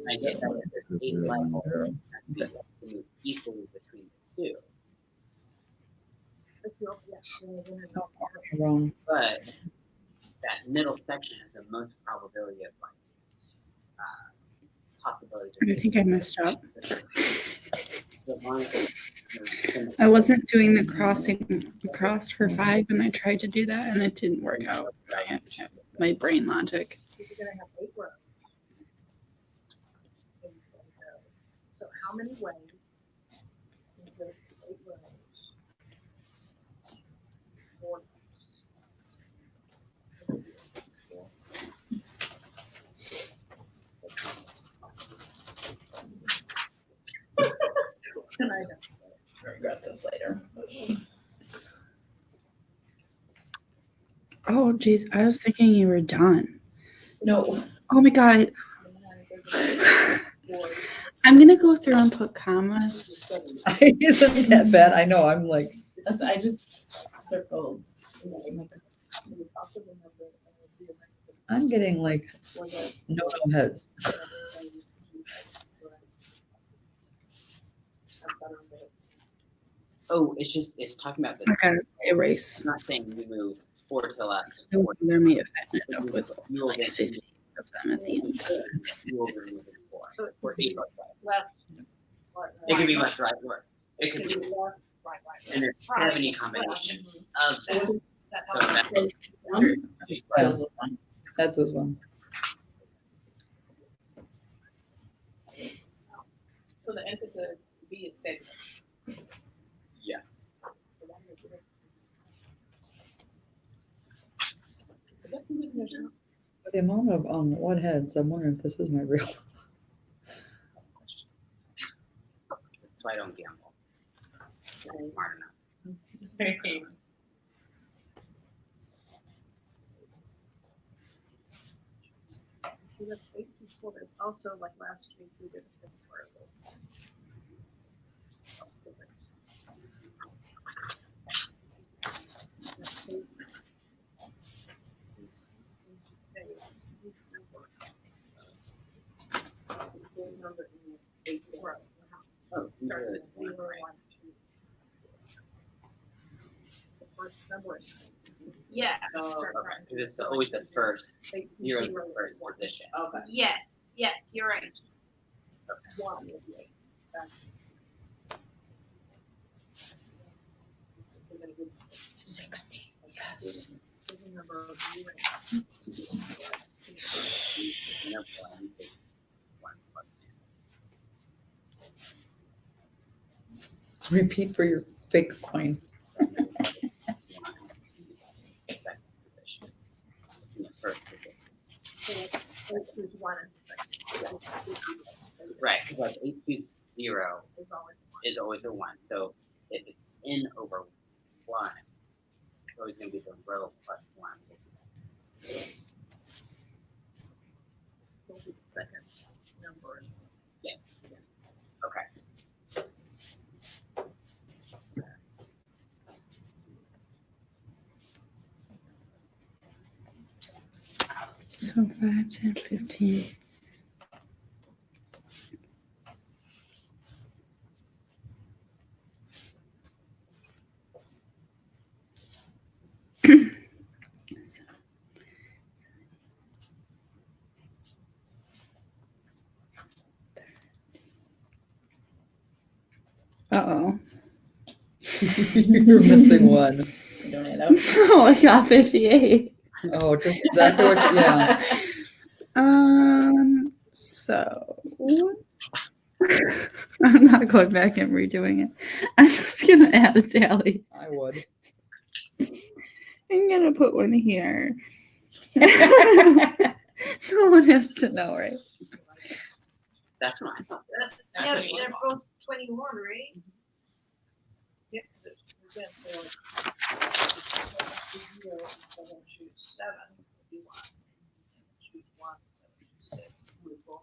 I get that if there's 8 levels, it has to be absolute equally between the 2. Wrong. But that middle section has the most probability of possibilities. I think I messed up. The line- I wasn't doing the crossing across for 5 and I tried to do that and it didn't work out. I had my brain logic. You're gonna have 8 rows. So how many ways? can you go to 8 rows? 4 rows. And I don't. Regret this later. Oh geez, I was thinking you were done. No. Oh my god. I'm gonna go through and put commas. Isn't that bad? I know. I'm like, I just circled. I'm getting like no heads. Oh, it's talking about this. I gotta erase. It's not saying you move 4 to the left. There may have ended up with You will like get 50 of them at the end. you will remove it 4 or 8 left. Left. It could be left, right, or it could be, Left, right. and there's 70 combinations of them. So that Yeah. Heads was one. So the answer to B is segment. yes. So that makes it. Is that the definition? The amount of what heads, I'm wondering if this is my real. That's why I don't gamble. I'm smart enough. So that's 8 people, but it's also like last week we did a different part of this. Oh, no, it's 1, 0, right. 1, 2. The first number is Yeah. Okay, because it's always the first, zero is the first position. Okay. Yes. Yes, you're right. One would be 8. That's 16. Yes. number of years. And of 1 is 1 plus 2. Repeat for your fake coin. 1, second position. In the first position. Choose 1 as the second. Right, because 8 choose 0 There's always is always a 1. So if it's in over 1, it's always going to be the row plus 1. the second number. Yes. Okay. So 5, 10, 15. Uh-oh. You're missing one. Donate out. Oh, I got 58. Oh, just exactly what, yeah. So I'm not going back and redoing it. I'm just gonna add a tally. I would. I'm gonna put one here. No one has to know, right? That's what I thought. That's yeah, they're both 21, right? Yeah, again, so choose 7 would be 1. Choose 1, 7, choose 6. Move on.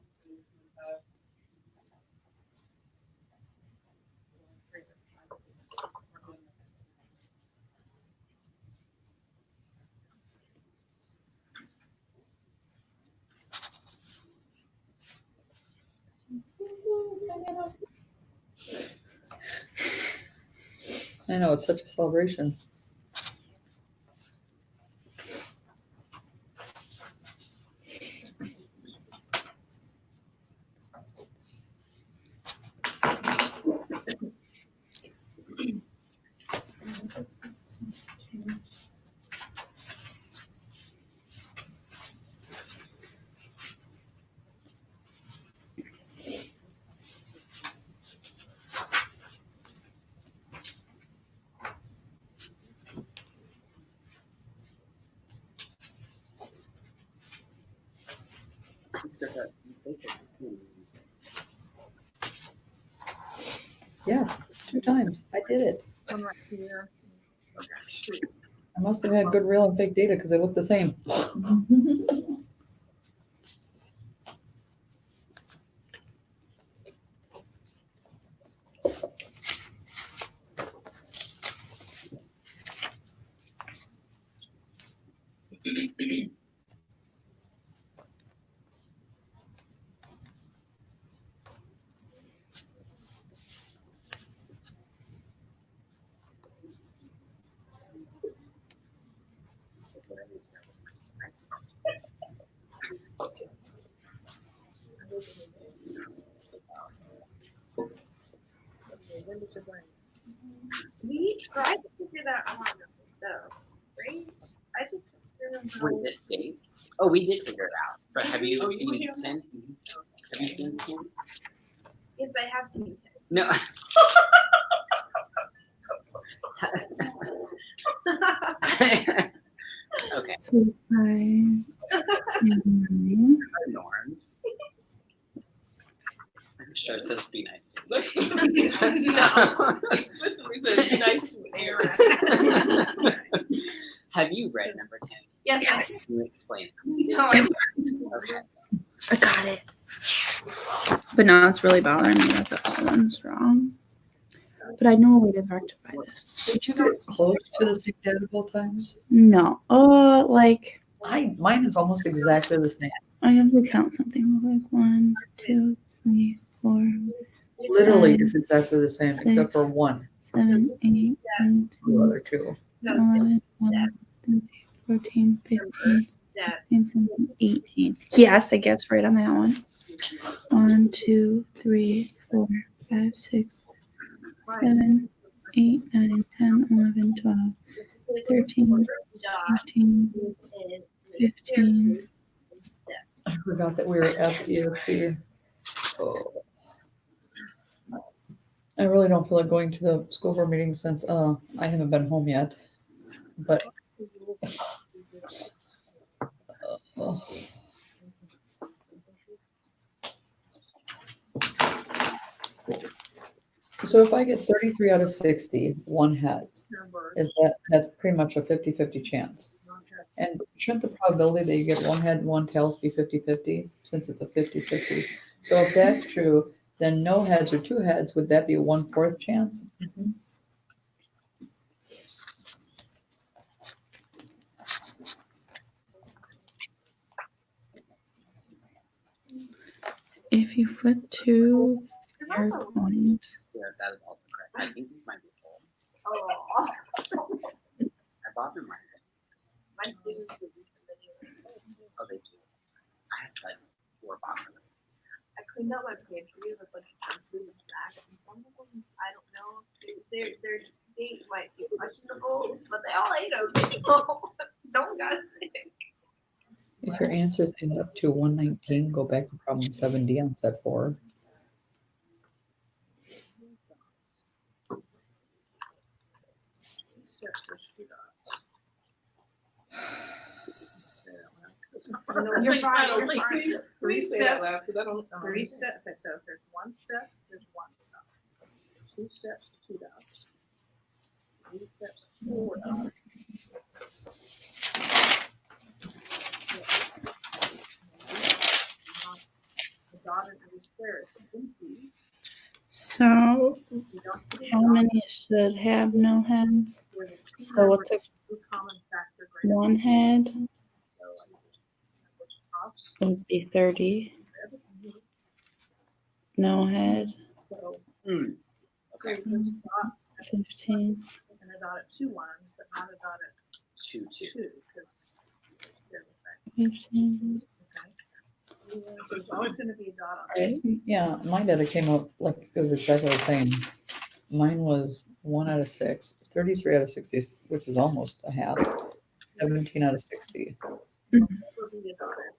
3. I know, it's such a celebration. Yes, 2 times. I did it. 1 right here. Okay. 2. I must have had good real and fake data because they look the same. When does your brain? We tried to figure that out though, right? I just remember. For this date? Oh, we did figure it out. But have you Oh, you seen were here? 10? Have you seen 10? Yes, I have seen 10. No. Okay. So 5, 9. Norms. I'm sure it says be nice to No. Explicitly says be nice to Aaron. Have you read number 10? Yes, Yes, Can you explain it? No, I Okay. I got it. But now it's really bothering me that the other one's wrong. But I know a way to rectify this. Did you get close to the same data both times? No. Like Mine is almost exactly the same. I have to count something real quick. 1, 2, 3, 4, Literally, 5, it's exactly the same except for 1. 7, 8, 9, The other 2. 11, 12, 13, 18. Yes, I guess right on that one. 1, 2, 3, 4, 5, 6, 7, 8, 9, 10, 11, 12, 13, 14, 15. I forgot that we were at the EOC. Oh. I really don't feel like going to the school board meeting since I haven't been home yet. But oh. So if I get 33 out of 60, one heads, that's pretty much a 50-50 chance. And shouldn't the probability that you get one head and one tails be 50-50 since it's a 50-50? So if that's true, then no heads or two heads, would that be a 1/4 chance? Mm-hmm. If you flip 2 fair coins, Yeah, that is also correct. I think these might be full. Oh, I bought them right. my students would be familiar. Oh, they do. I have like 4 boxes. I cleaned out my pantry with a bunch of food and snacks, and some of them, I don't know, their date might be questionable, but they all ate them. No one got sick. If your answers end up to 119, go back to problem 7D on set 4. You're fine. You're fine. Three steps. Three steps. Okay, so if there's one step, there's one dot. 2 steps, 2 dots. 3 steps, 4 dots. The dot in every square is empty. so You don't put a how dot many should have no heads? where the two So what's a numbers, 2 common factor greater. one head? So numbers cross. Would be 30. No head, So, Hmm. so you put a dot 15. and a dot at 2 1, but not a dot at 2, 2. 2 because they're the same. 15. Okay. There's always going to be a dot on Right. Yeah, my data came up like it was exactly the same. Mine was 1 out of 6, 33 out of 60, which is almost a half, 17 out of 60. There'll be a dot at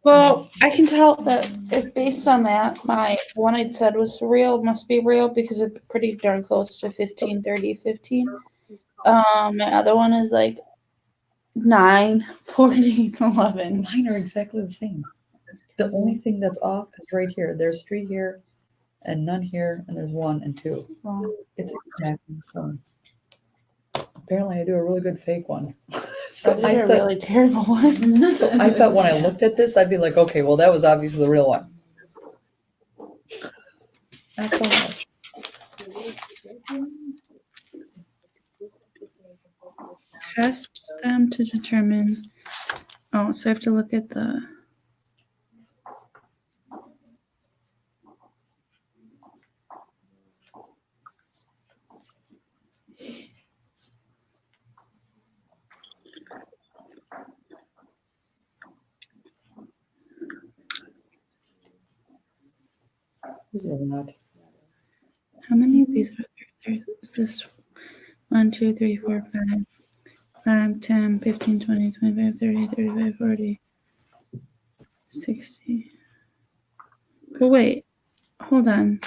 Well, I can tell that if based on that, my one I'd said was real must be real because it's pretty darn close to 15, 30, 15. My other one is like 9, 14, 11. Mine are exactly the same. The only thing that's off is right here. There's 3 here and none here, and there's 1 and 2. Wow. It's exactly the same. Apparently I do a really good fake one. So So I did a really terrible one. So I thought when I looked at this, I'd be like, okay, well, that was obviously the real one. Not so much. Test them to determine. Oh, so I have to look at the. Who's the other nut? How many of these are there? There's this 1, 2, 3, 4, 5, 5, 10, 15, 20, 25, 30, 35, 40, 60. But wait, hold on.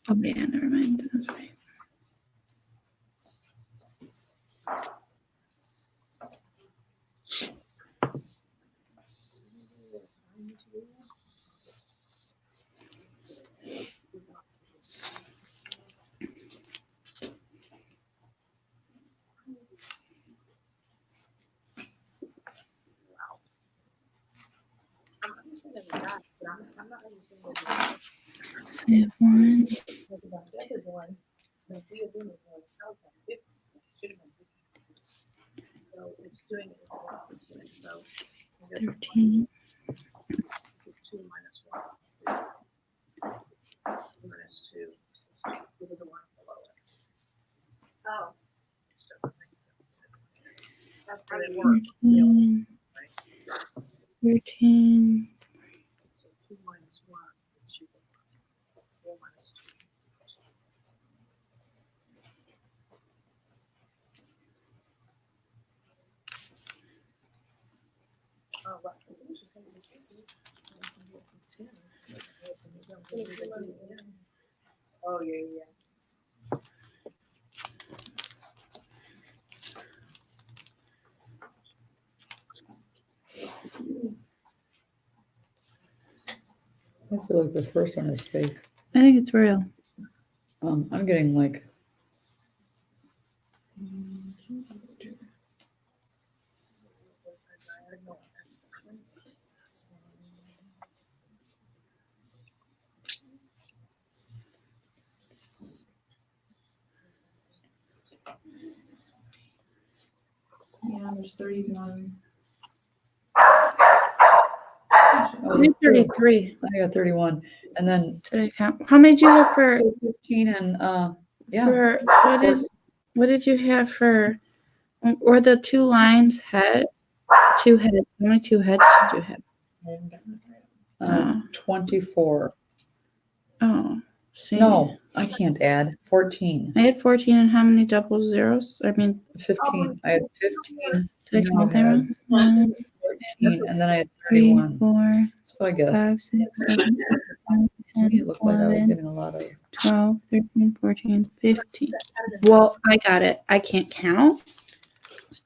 Oh, yeah, never mind. That's right. I'm understanding that, but I'm not understanding that. So you have 1, Because the step is 1, the B of M is 1, how is that 50? Should have been 50. So it's doing it as well. So I guess 13, it's 2 minus 1. 2 minus 2. Give it the 1 below it. Oh, Which doesn't make sense. that's 13, 13. So 2 minus 1 should be 4 minus 2. Oh, right. Oh, yeah, yeah. I feel like the first one is fake. I think it's real. I'm getting like. Yeah, there's 31. I think 33. I got 31, and then Did I count? How many did you have for 15, and yeah, for what did you have for or the two lines head? Two heads. How many two heads did you have? 24. Oh, see. No, I can't add 14. I had 14 and how many double zeros? I mean 15. I had 15. did I count that wrong? 1, 14, and then I had 3, 31. 4, So I guess 5, 6, 7, 8, 9, to me 10, it looked like I was 11, getting a lot of 12, 13, 14, 15. Well, I got it. I can't count.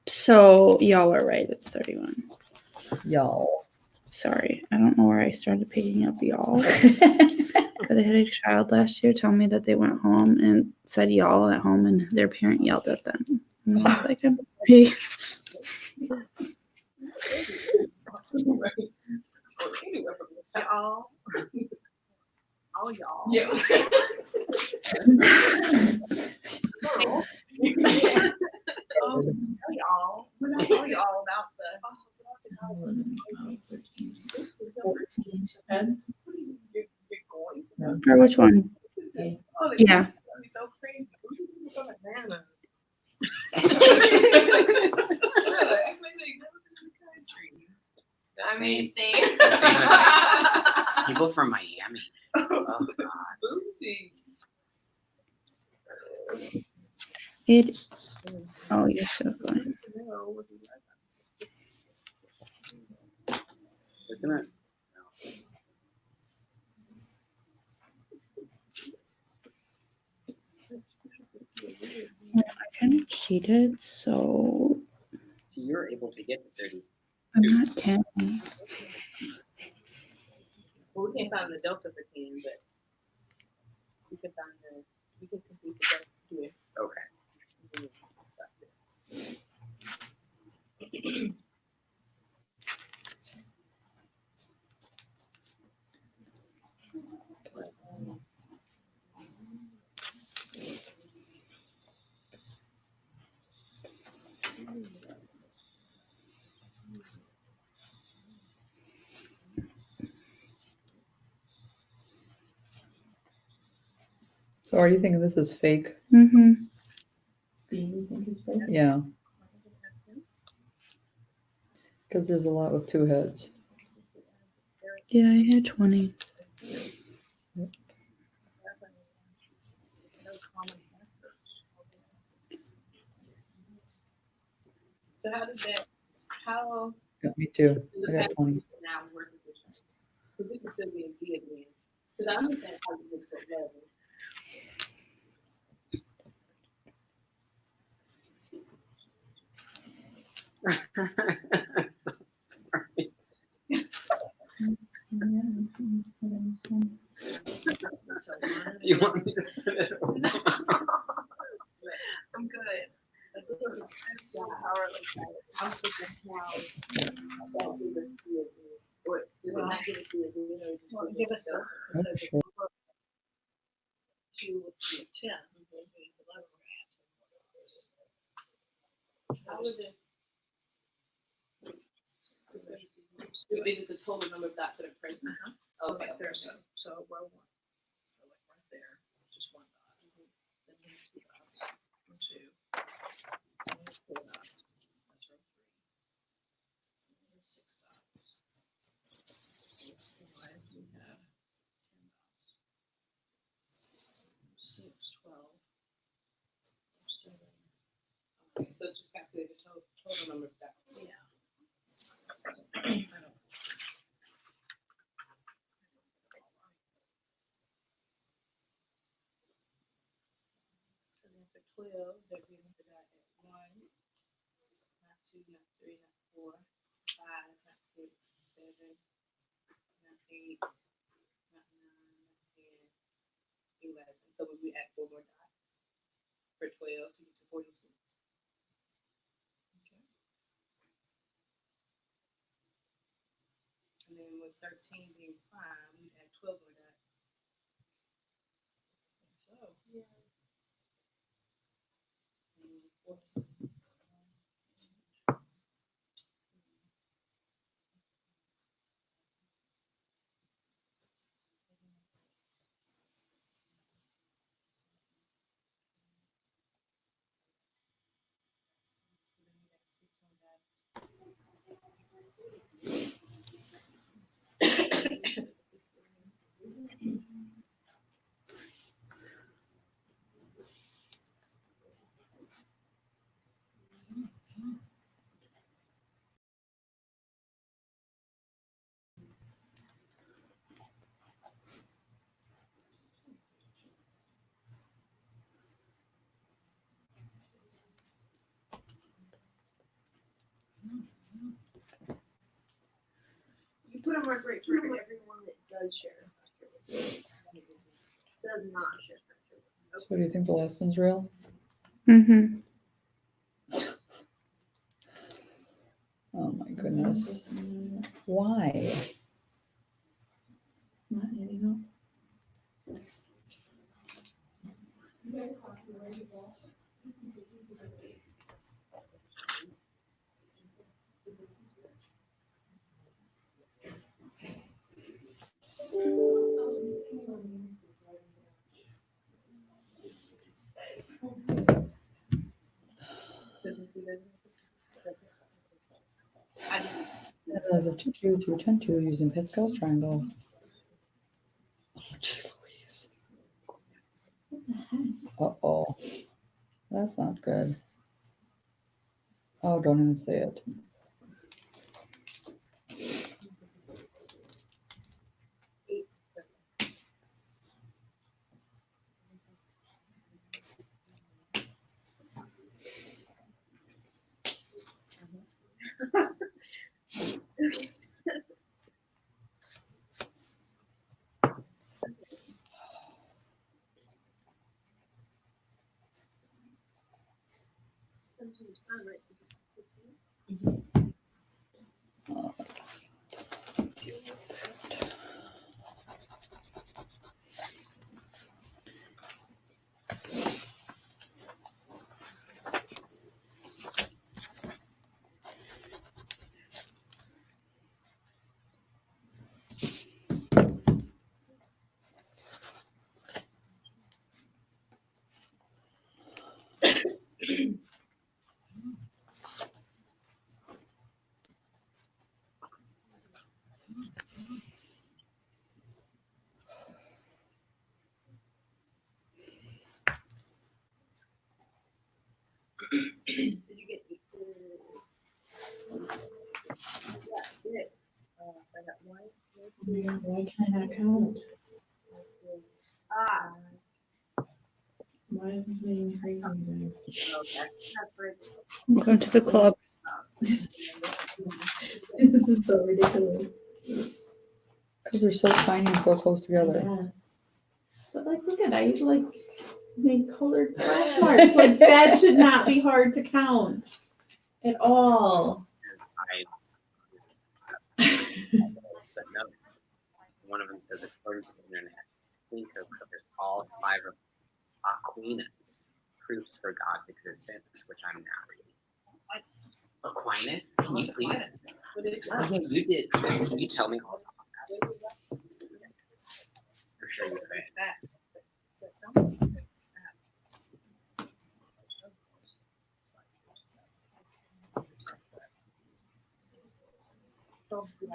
So y'all are right. It's 31. y'all. Sorry. I don't know where I started picking up y'all. But I had a child last year tell me that they went home and said y'all at home and their parent yelled at them. And I was like, I'm sorry. Y'all. All y'all. Yeah. Oh, y'all. We're not all y'all about the. 14 heads. For which one? Oh, Yeah. that'd be so crazy. Who's gonna banana? The I mean, same, same. the same with like people from Miami. Oh God. It. Oh, you're so funny. Isn't it? I kind of cheated, so So you're able to get to 30. I'm not counting. Well, we can't find the delta for 10, but we can find we can complete the delta to it. Okay. So are you thinking this is fake? Mm-hmm. Do you think it's fake? Yeah. Because there's a lot with two heads. Yeah, I had 20. So how did that, how Yeah, me too. does I the got 20. now work with this one? Because this is still being B again. Because I understand how you get to 11. So sorry. Do you want me to put it over? I'm good. Give us the. Oh, sure. Two with 10. How would this? Is it the total number of dots that are present? Okay, there, so row 1. So like right there, just 1 dot. Then 2 dots, 1, 2. 4 dots. That's row 3. number of ducks. So then for 12, they're giving the dot at 1, not 2, not 3, not 4, 5, not 6, 7, not 8, not 9, not 10, 11. So we add 4 more dots for 12 to get to 46. Okay. And then with 13 being 5, we add 12 more dots. So, yeah. And 14. So then we got 6 more dots. You put a mark right through everyone that does share. Does not share. So do you think the last one's real? Mm-hmm. Oh my goodness. Why? It's not adding up. There's a 2, 2 through 10, 2 using Pascal's triangle. Oh, jeez Louise. Uh-oh. That's not good. Oh, don't even say it. Did you get the I got 1, 2, Why can't I count? ah, Why is this being crazy? okay. That's great. Welcome to the club. This is so ridiculous. Because they're so tiny and so close together. Yes. But like, look at that. You like made colored slash marks. Like that should not be hard to count at all. The notes. One of them says, according to the internet, Plinko covers all 5 of Aquinas' proofs for God's existence, which I'm now reading. Aquinas? Can you please? You did. Can you tell me all about that? For sure you could.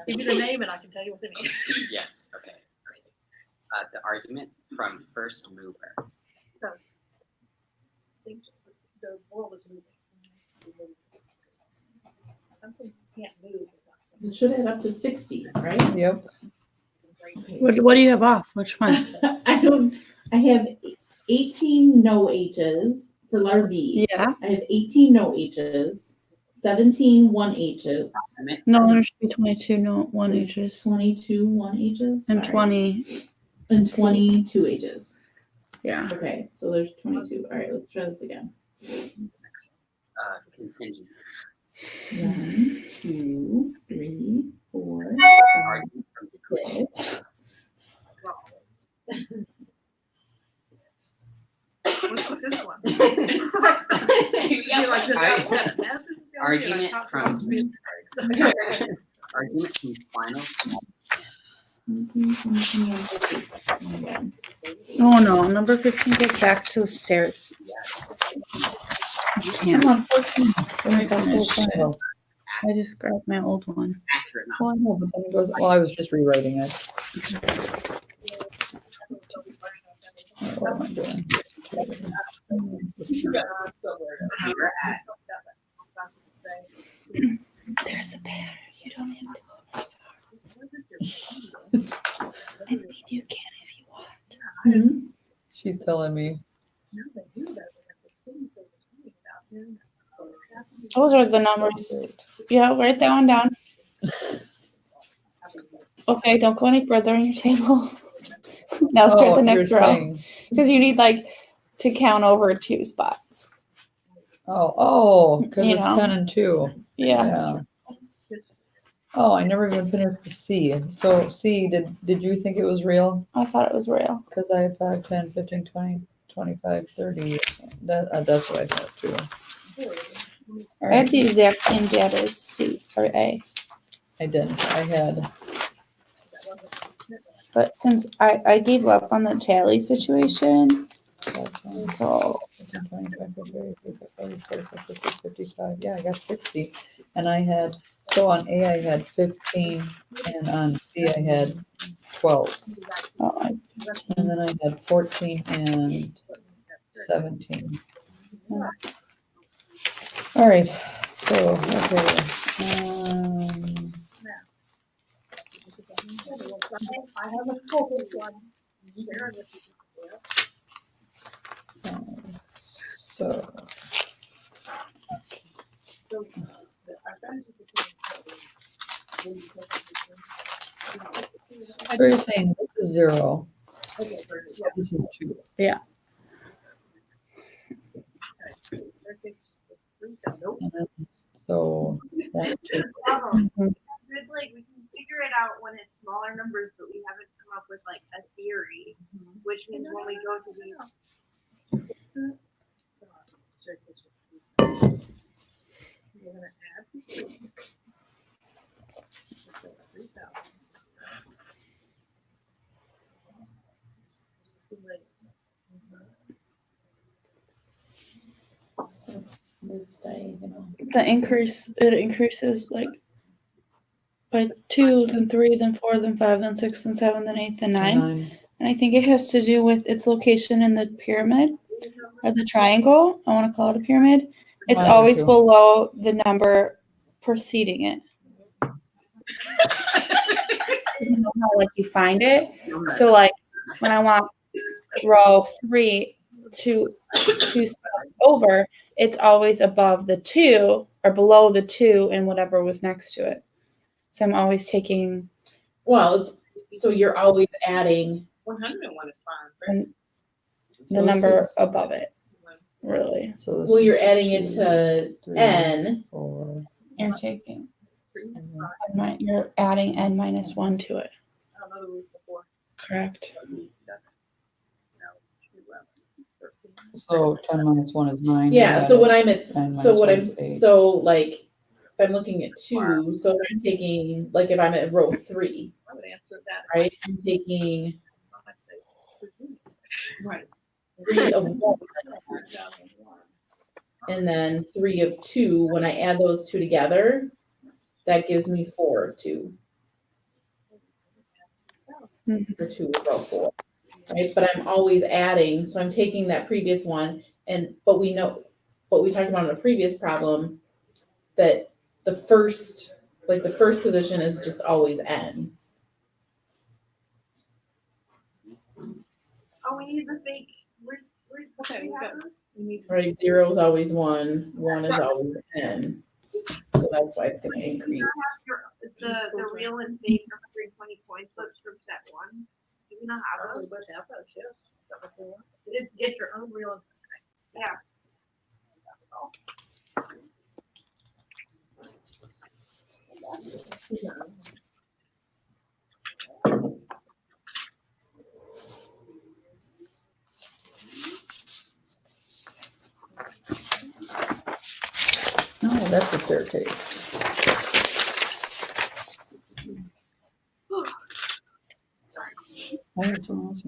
Give me the name and I can tell you what the name is. Yes, okay. The argument from first mover. Things, the world is moving. Something can't move without something. It should add up to 60, right? Yep. Okay. What do you have off? Which one? I have 18 no H's for letter B. Yeah. I have 18 no H's, 17 one H's, No, there should be 22 no 1 H's 22 one H's, and sorry, 20. and 22 H's. Yeah. Okay, so there's 22. All right, let's try this again. Contingents. 1, 2, 3, 4, 5, 6. What's with this one? It should be like this. Argument from argument from final. Oh no, number 15 goes back to the stairs. I can't. Come on, 14. I got this shit. I just grabbed my old one. Accurate number. Well, I know, but then it goes, well, I was just rewriting it. What am I doing? There's a pattern. You don't have to go that far. I mean, you can if you want. She's telling me. Those are the numbers. Yeah, write that one down. Okay, don't go any further on your table. Now start the next you're row. saying- Because you need to count over 2 spots. because You it's know. 10 and 2. Yeah. Oh, I never even finished the C. So C, did you think it was real? I thought it was real. Because I have 5, 10, 15, 20, 25, 30. That's what I thought too. All I had right. the exact same data as C or A. I didn't. I had. But since I gave up on the tally situation, so 25, 55. Yeah, I got 60. And I had, so on A I had 15 and on C I had 12. And then I had 14 and 17. All right, so, okay. I have a couple one. Share with you. So, so you're saying this is 0. So this is 2. And then, so 1, 2. Good, like we can figure it out when it's smaller numbers, but we haven't come up with like a theory, which means when we go to these. This diagonal. it increases by 2, then 3, then 4, then 5, then 6, then 7, then 8, then 9. And I think it has to do with its location in the pyramid or the triangle. I want to call it a pyramid. It's Mine always too. below the number preceding it. You know how you find it? So when I want row 3 to 2 spots over, it's always above the 2 or below the 2 and whatever was next to it. So I'm always taking Well, so you're always adding 101 is fine. the number above it, really. So this well, you're is adding it 2, to 3, n. 4. You're taking, And then you're adding n minus 1 to it. I don't know the rules before. Correct. So 10 minus 1 is 9. Yeah, so when I'm at 9 so minus what 1 I'm is 8. so like if I'm looking at 2, so if I'm taking if I'm at row 3, I would answer that. right? I'm taking I'd say, right. 3 of 1 and then 3 of 2. When I add those two together, that gives me 4 of 2. Or 2 of row 4. Right? But I'm always adding, so I'm taking that previous one but we talked about in a previous problem that the first position is just always N. Oh, we need the fake. Where's Okay, we got- we need Right, 0 is always 1, 1 is always N. So that's why it's gonna increase. the real and fake 320 coin slips from set 1. Do we not have those? It's your own real. Yeah. No, that's the staircase. I heard someone else.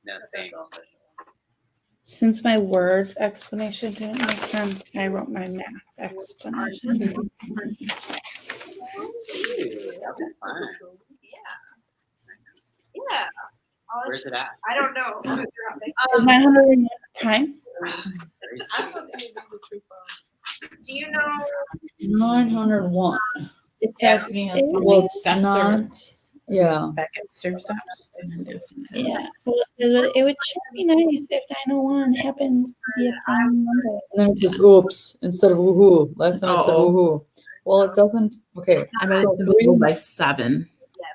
No, same. Since my word explanation didn't make sense, I wrote my math explanation. Fun. Yeah. Where's it at? I don't know. Is 901 times? Very I sweet. thought they would do true phones. Do you know? 901. It says Asking us it. how Well, many it's steps are not, yeah. back at stair steps. Yeah. Well, it would sure be nice if 901 happens to be a prime number. And then it says oops instead of woohoo. Last time it said Uh-oh. woohoo. Well, it doesn't, okay. I bet So it's divisible three, by 7.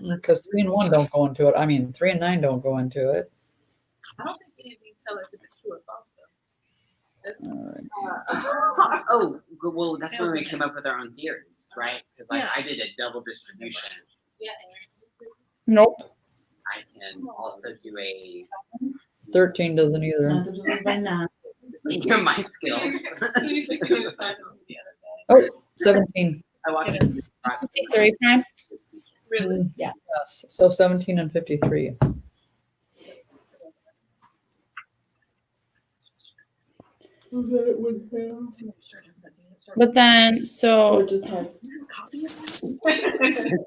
because 3 and 1 don't go into it. I mean, 3 and 9 don't go into it. I don't think anything tell us if it's true or false though. All right. Oh, well, that's when we came up with our own theories, right? Because like Yeah. I did a double distribution. Yeah. Nope. I can also do a 13 doesn't It's either. not divisible by 9. my skills. You think you would find them the other day. 17. I watched 53 prime. Really? Yes. So 17 and 53. But then, So so it just has but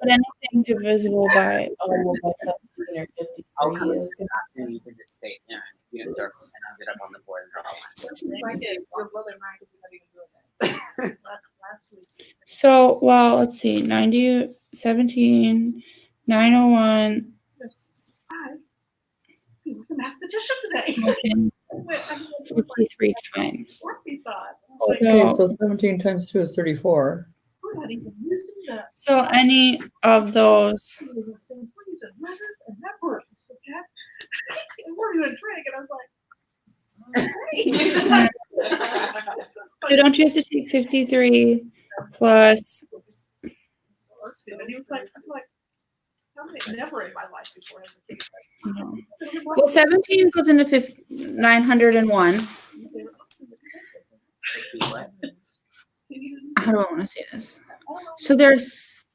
anything divisible by oh, by 17 or 53 is gonna and you can just say, yeah, you know, circle, and I'll get up on the board and draw one. Like it, your brother and I could be not even doing that. Last week. so well, let's see, 90, 17, 901, Hi. You were the mathematician today. okay, I mean, 53 times. what we thought. Okay, so 17 times 2 is 34. We're not even using that. So any of those, We were saying, we're using letters and numbers. Okay? And we're doing trig, and I was like, so don't you have to take 53 plus, and he was like, I'm like, how many, never in my life before as a kid. no. Well, 17 goes into 901. What? How do I want to say this? So there's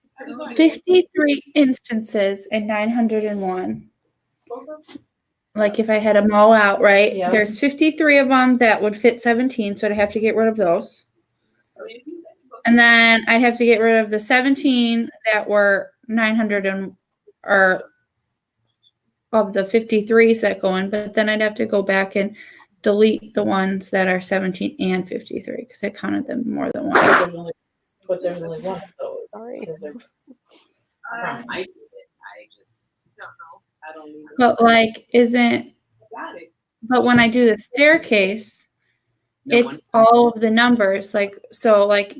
53 instances in 901. Like if I had them all out, right? Yeah. There's 53 of them that would fit 17, so I'd have to get rid of those. And then I'd have to get rid of the 17 that were 900 and or of the 53s that go in, but then I'd have to go back and delete the ones that are 17 and 53 because I counted them more than one. But there's only one of those. Sorry. Because they're I did it. I just don't know. I don't need it. But like, isn't, Got it. but when I do the staircase, no it's one. all of the numbers. Like, so like,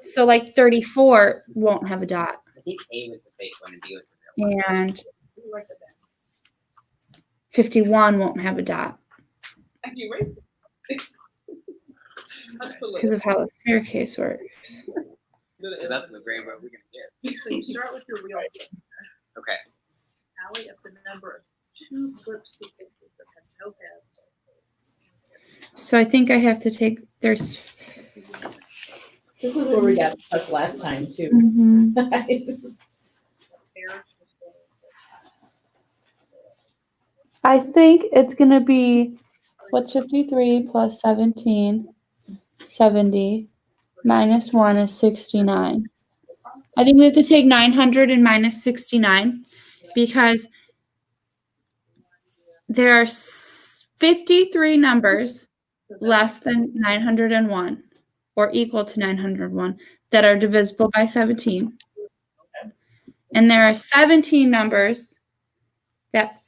so like 34 won't have a dot. I think A was the fake one and B was the real one. And You like that. 51 won't have a dot I can erase it. because of how the staircase works. Because that's the grade what we're gonna get. So you start with your real Okay. tally up the number of 2 flip sequences that have no heads. So I think I have to take, there's, This is where we got stuck last time too. I think it's going to be, what's 53 plus 17, 70, minus 1 is 69. I think we have to take 900 and minus 69 because there are 53 numbers less than 901. or equal to 901 that are divisible by 17. And there are 17 numbers that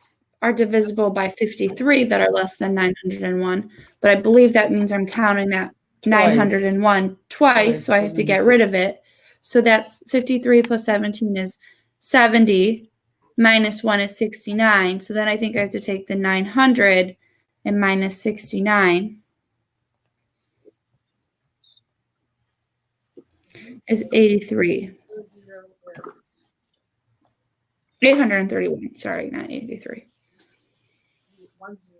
are divisible by 53 that are less than 901. But I believe that means I'm counting that 901 twice, so I have to get rid of it. So that's 53 plus 17 is 70, minus 1 is 69. So then I think I have to take the 900 and minus 69 is 83. 831. Sorry, not 83. 1 0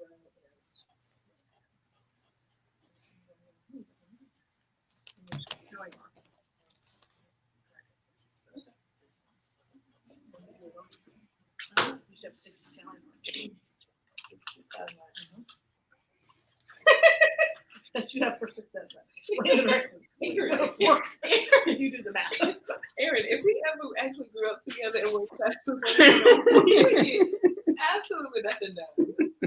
You should have 60 talent marks. That you have for success. You do the math. Aaron, if we ever actually grew up together and were classes, absolutely nothing done.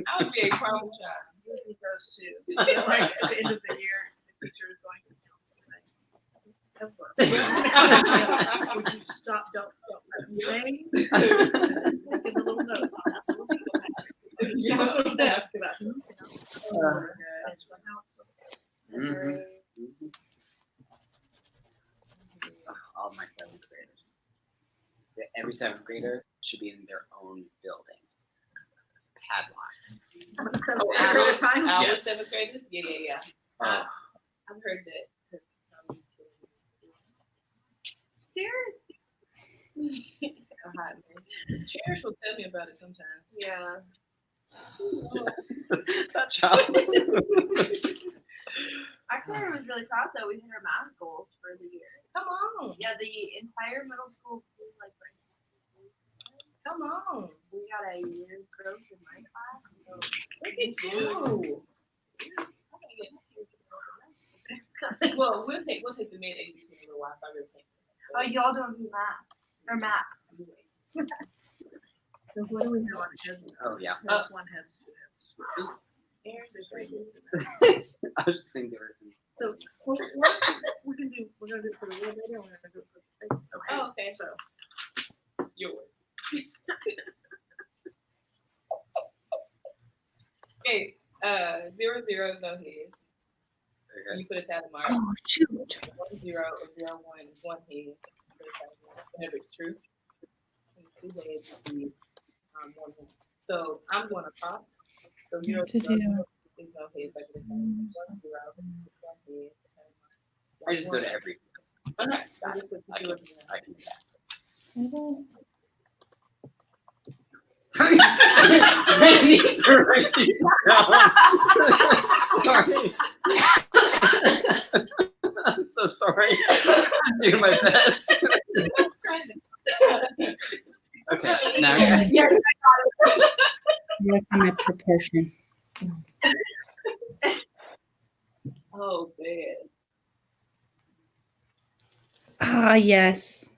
I would be a problem child. Usually those two. Like at the end of the year, the teacher is going to count. Would you stop? Don't let me rain. Give a little note. You know, sort of ask about that's how it's. All my 7th graders. Every 7th grader should be in their own building. Padlocked. At a time? Our Yes. 7th graders? Yeah. Oh, I've heard that. Cherish will tell me about it sometime. Yeah. that child. Actually, I was really proud that we hit our math goals for the year. Come on. Yeah, the entire middle school was like Come on. we got a year's growth in my class. So Look at you. Well, we'll take the mid ACT in a little while. So I really think. oh, y'all don't do math or math. So what do we have on heads? Oh, yeah. That's one heads, two heads. Aaron's just right here. I was just thinking there was some. So what we can do, we're gonna do it for the real video, and we're gonna do it for the Facebook. Okay. Oh, okay. So yours. Okay. 0 0 is no heads. Okay. You put a tally mark. Oh, shoot. 1 0 or 0 1 is 1 head. Whenever it's true. And 2 heads would be 1 head. So I'm going across. So 0 to 0 do. is no heads. Like this. 1 0 is 1 head. I just go to every. Okay. I just put I 0 can, 0. I can do that. I need to Sorry. I'm so sorry. I'm doing my best. Okay, now Yes. Work on my proportion. Oh, man. Ah, yes.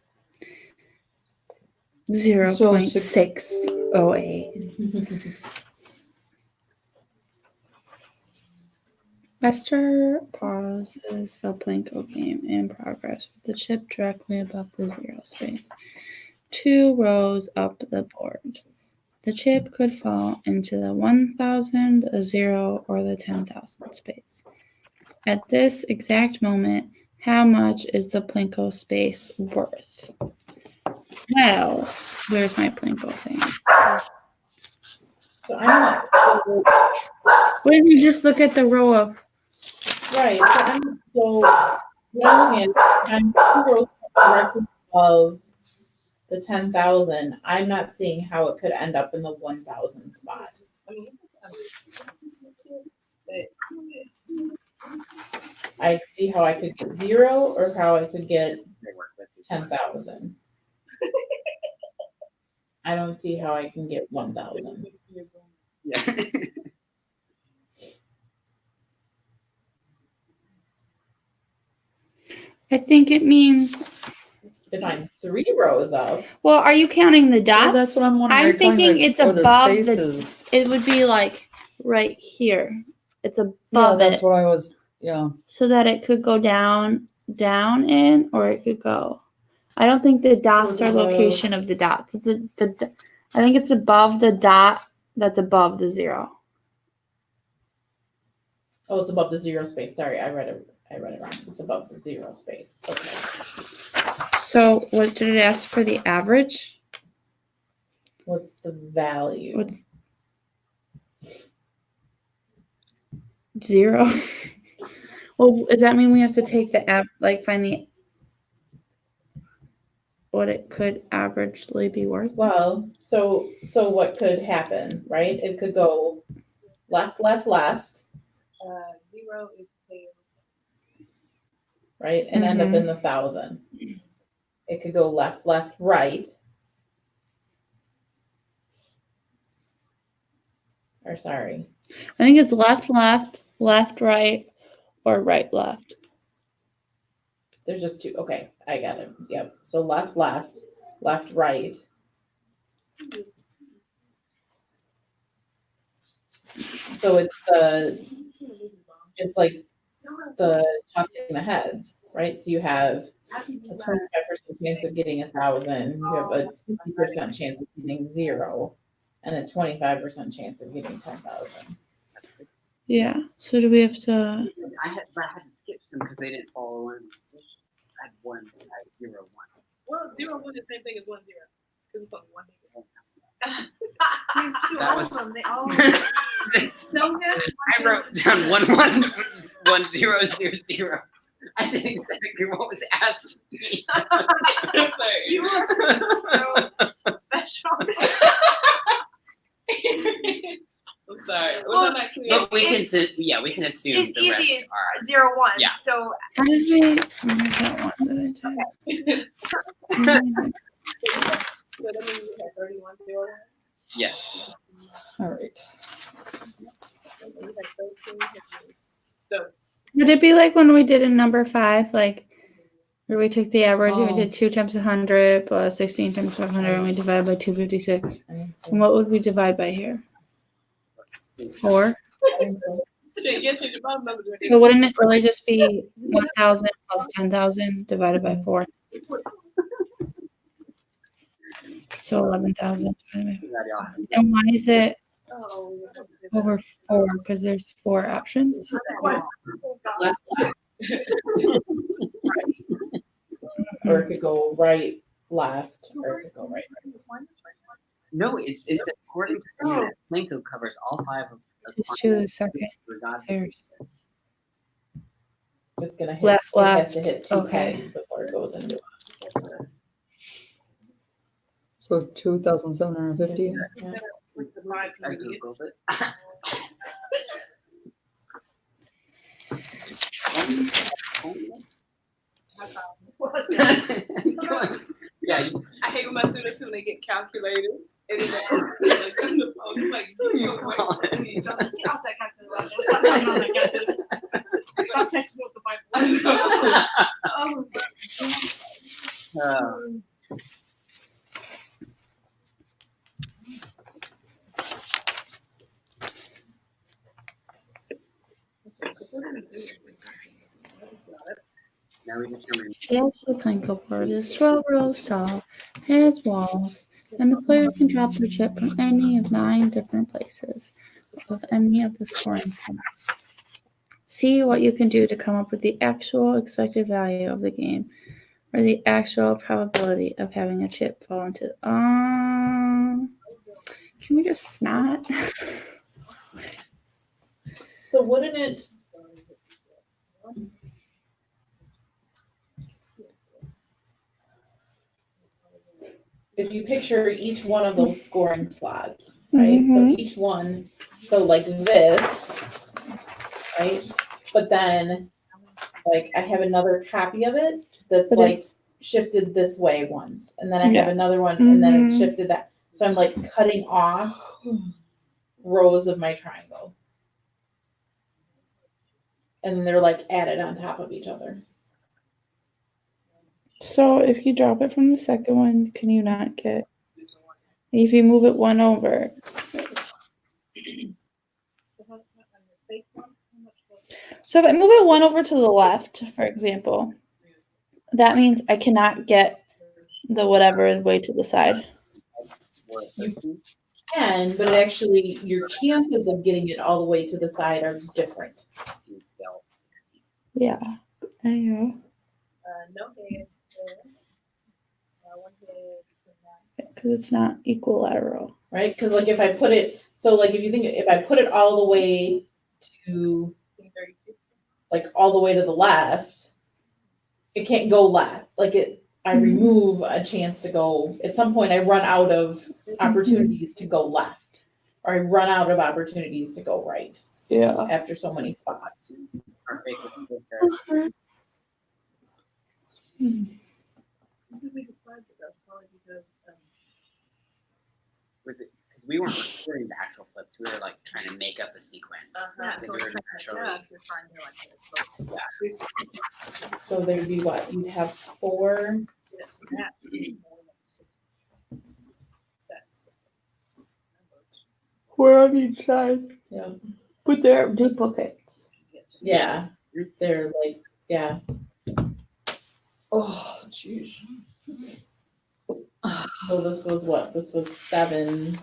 0.608. Esther pauses the Plinko game in progress with the chip directly above the 0 space. 2 rows up the board. The chip could fall into the 1,000, a 0, or the 10,000 space. At this exact moment, how much is the Plinko space worth? Well, where's my Plinko thing? So I'm not What if you just look at the row of right. So what I'm looking at, I'm 2 rows directly above the 10,000. I'm not seeing how it could end up in the 1,000 spot. I mean, I see how I could get 0 or how I could get they work with these. 10,000. I don't see how I can get 1,000. Yeah. I think it means. If I'm 3 rows up, Well, are you counting the dots? Well, that's what I'm wondering. I'm Are you counting thinking the- it's or above the. spaces? It would be like right here. It's Yeah, above that's it. what I was. Yeah. so that it could go down in, or it could go. I don't think the dots are location of the dots. It's I think it's above the dot that's above the 0. Oh, it's above the 0 space. Sorry, I read it wrong. It's above the 0 space. Okay. So what did it ask for the average? What's the value? What's 0? Well, does that mean we have to take the find the what it could averagely be worth? Well, so what could happen, right? It could go left, left, left, 0 is 2. right, and end up in the 1,000. It could go left, left, right. Or sorry. I think it's left, left, left, right, or right, left. There's just 2. Okay, I got it. Yep. So left, left, left, right. So it's like the tossing the heads, right? So you have a 25% chance of getting 1,000. You have a 50% chance of getting 0, and a 25% chance of getting 10,000. Yeah. So do we have to? I had to skip some because they didn't follow in. I had 1, 0 once. Well, 0 1 is the same thing as 1 0 because it's only 1 negative. That was. They all No, yeah. I wrote down 1 1 1 0 0 0. I did exactly what was asked of me. You are so special. I'm sorry. Well, Was that not clear? But we can assume it's the rest easy. are. 0 1. Yeah. So How did we? Where's that one that I typed? So that means you had 31 0. Yeah. All right. You had 13. So Would it be like when we did in number 5, like where we took the average and we did 2 times 100 plus 16 times 500 and we divided by 256? And what would we divide by here? 4. change your bottom number. So wouldn't it really just be 1,000 plus 10,000 divided by 4? So 11,000 divided by 4. And why is it over 4? Because there's 4 options. Left, left. Or it could go right, left, or it could go right, right. No, it's according to the unit. Plinko covers all 5 of the. Just to the second. regardless. There's It's gonna hit. Left, It has to left. hit 2 Okay. pennies before it goes into. So 2,750. With the 5 I googled it. Yeah. I hate when my students when they get calculated. And then like on the phone, it's like, get off that calculator. Stop texting with the Bible. Now we determine. the actual Plinko board is 12 rows tall, has walls, and the player can drop their chip from any of 9 different places of any of the scoring slots. See what you can do to come up with the actual expected value of the game, or the actual probability of having a chip fall into. Can we just not? So wouldn't it? If you picture each one of those scoring slots, right? So each one, so like this, right? But then, like, I have another copy of it that's But like it's- shifted this way once, and then I have Yeah. another one, and then it's Mhm. shifted that. So I'm like cutting off rows of my triangle, and then they're like added on top of each other. So if you drop it from the second one, can you not get? If you move it one over, So if I move it one over to the left, for example, that means I cannot get the whatever is way to the side. You can, but actually your chances of getting it all the way to the side are different. Yeah. There you go. No head. One head. Because it's not equilateral. Right? Because like if I put it, so like if I put it all the way to like all the way to the left, it can't go left. I remove a chance to go. At some point, I run out of opportunities to go left, or I run out of opportunities to go right. Yeah. After so many spots. Was it because we weren't recording the actual flips? We were like trying to make up a sequence. Because we were naturally. So there'd be what? You'd have 4. We're on each side. Yeah. But they're duplicates. Yeah. They're like, yeah. Oh, jeez. So this was what? This was 7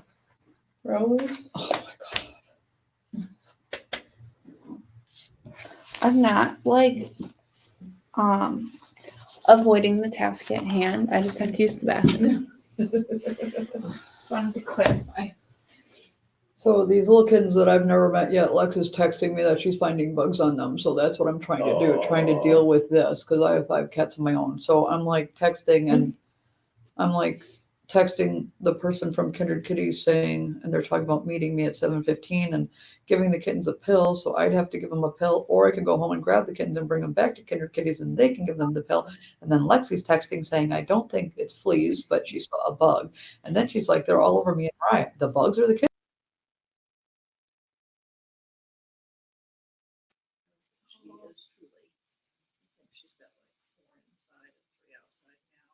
rows. Oh my god. I'm not avoiding the task at hand. I just have to use the bathroom. Just wanted to clarify. So these little kittens that I've never met yet, Lex is texting me that she's finding bugs on them. So that's what I'm trying to do, trying to deal with this because I have 5 cats of my own. So I'm like texting and I'm like texting the person from Kindred Kitties saying, and they're talking about meeting me at 7:15 and giving the kittens a pill. So I'd have to give them a pill, or I can go home and grab the kittens and bring them back to Kindred Kitties and they can give them the pill. And then Lexi's texting saying, I don't think it's fleas, but she saw a bug. And then she's like, they're all over me and Mariah. The bugs or the kittens?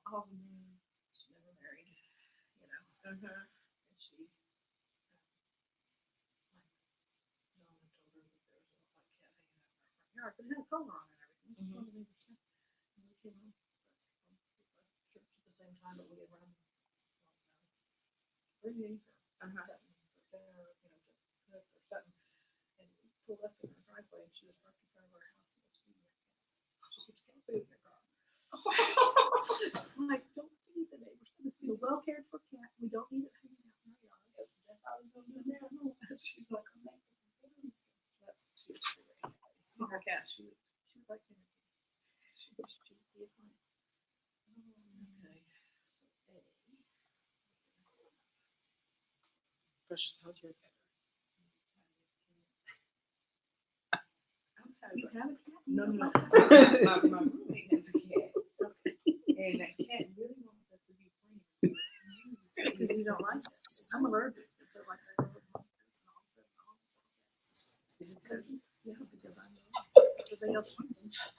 Oh, she's never married, you know. And she, no one told her that there was a white cat hanging out in our front yard, but it had a collar on it and everything. She wanted to leave her. And we came home from church at the same time, but we had run reading or something for dinner, you know, to cook or something. And we pulled up in her driveway and she was parked in front of our house and was feeding her cat. She keeps cat food in her car. I'm like, don't feed the neighbors. This is a well cared for cat. We don't need it hanging out in our yard. That's how it goes in there. She's like, I'm making some food. She was really her cat. She was like, she was be a client. Okay. Precious, how's your cat? You have a cat? No. My roommate has a cat. And that cat really wants us to be friends. Because we don't like it. I'm allergic. So like I go with my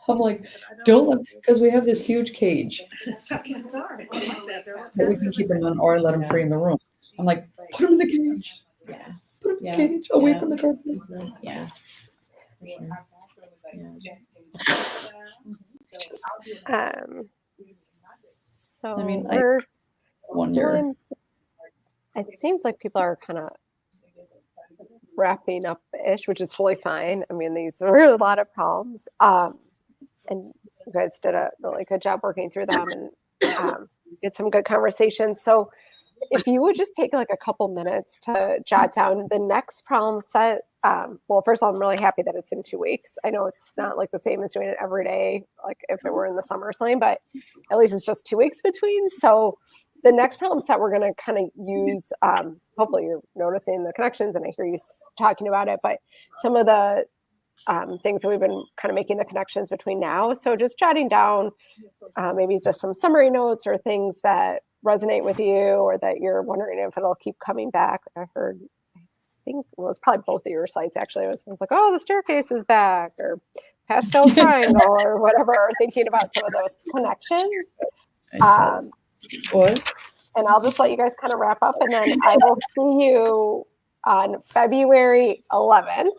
I'm like, don't let, because we have this huge cage that we can keep them in or let them free in the room. I'm like, put them in the cage. Yeah. Put them in the cage away from the carpet. Yeah. So I mean, we're 1 year. it seems like people are kind of wrapping up ish, which is fully fine. I mean, these are a lot of problems. And you guys did a really good job working through them and get some good conversations. So if you would just take like a couple minutes to jot down the next problem set. Well, first of all, I'm really happy that it's in 2 weeks. I know it's not like the same as doing it every day, like if it were in the SummerSlam, but at least it's just 2 weeks between. So the next problem set we're going to kind of use, hopefully you're noticing the connections and I hear you talking about it, but some of the things that we've been kind of making the connections between now. So just jotting down maybe just some summary notes or things that resonate with you or that you're wondering if it'll keep coming back. I heard, I think it was probably both of your sites actually. It was like, oh, the staircase is back or Pascal's triangle or whatever, thinking about some of those connections. What? And I'll just let you guys kind of wrap up and then I will see you on February 11th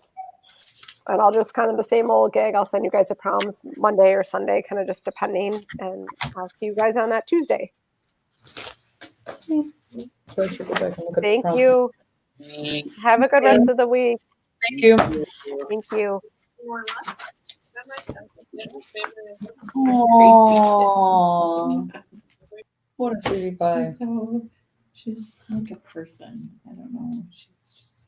And I'll just kind of the same old gig. I'll send you guys the proms Monday or Sunday, kind of just depending. And I'll see you guys on that Tuesday. So I should go back and look at the Thank prompt. you. Have a good rest of the week. Thank you. Thank you. More or less. Aww. What a sweetie pie. She's like a person. I don't know. She's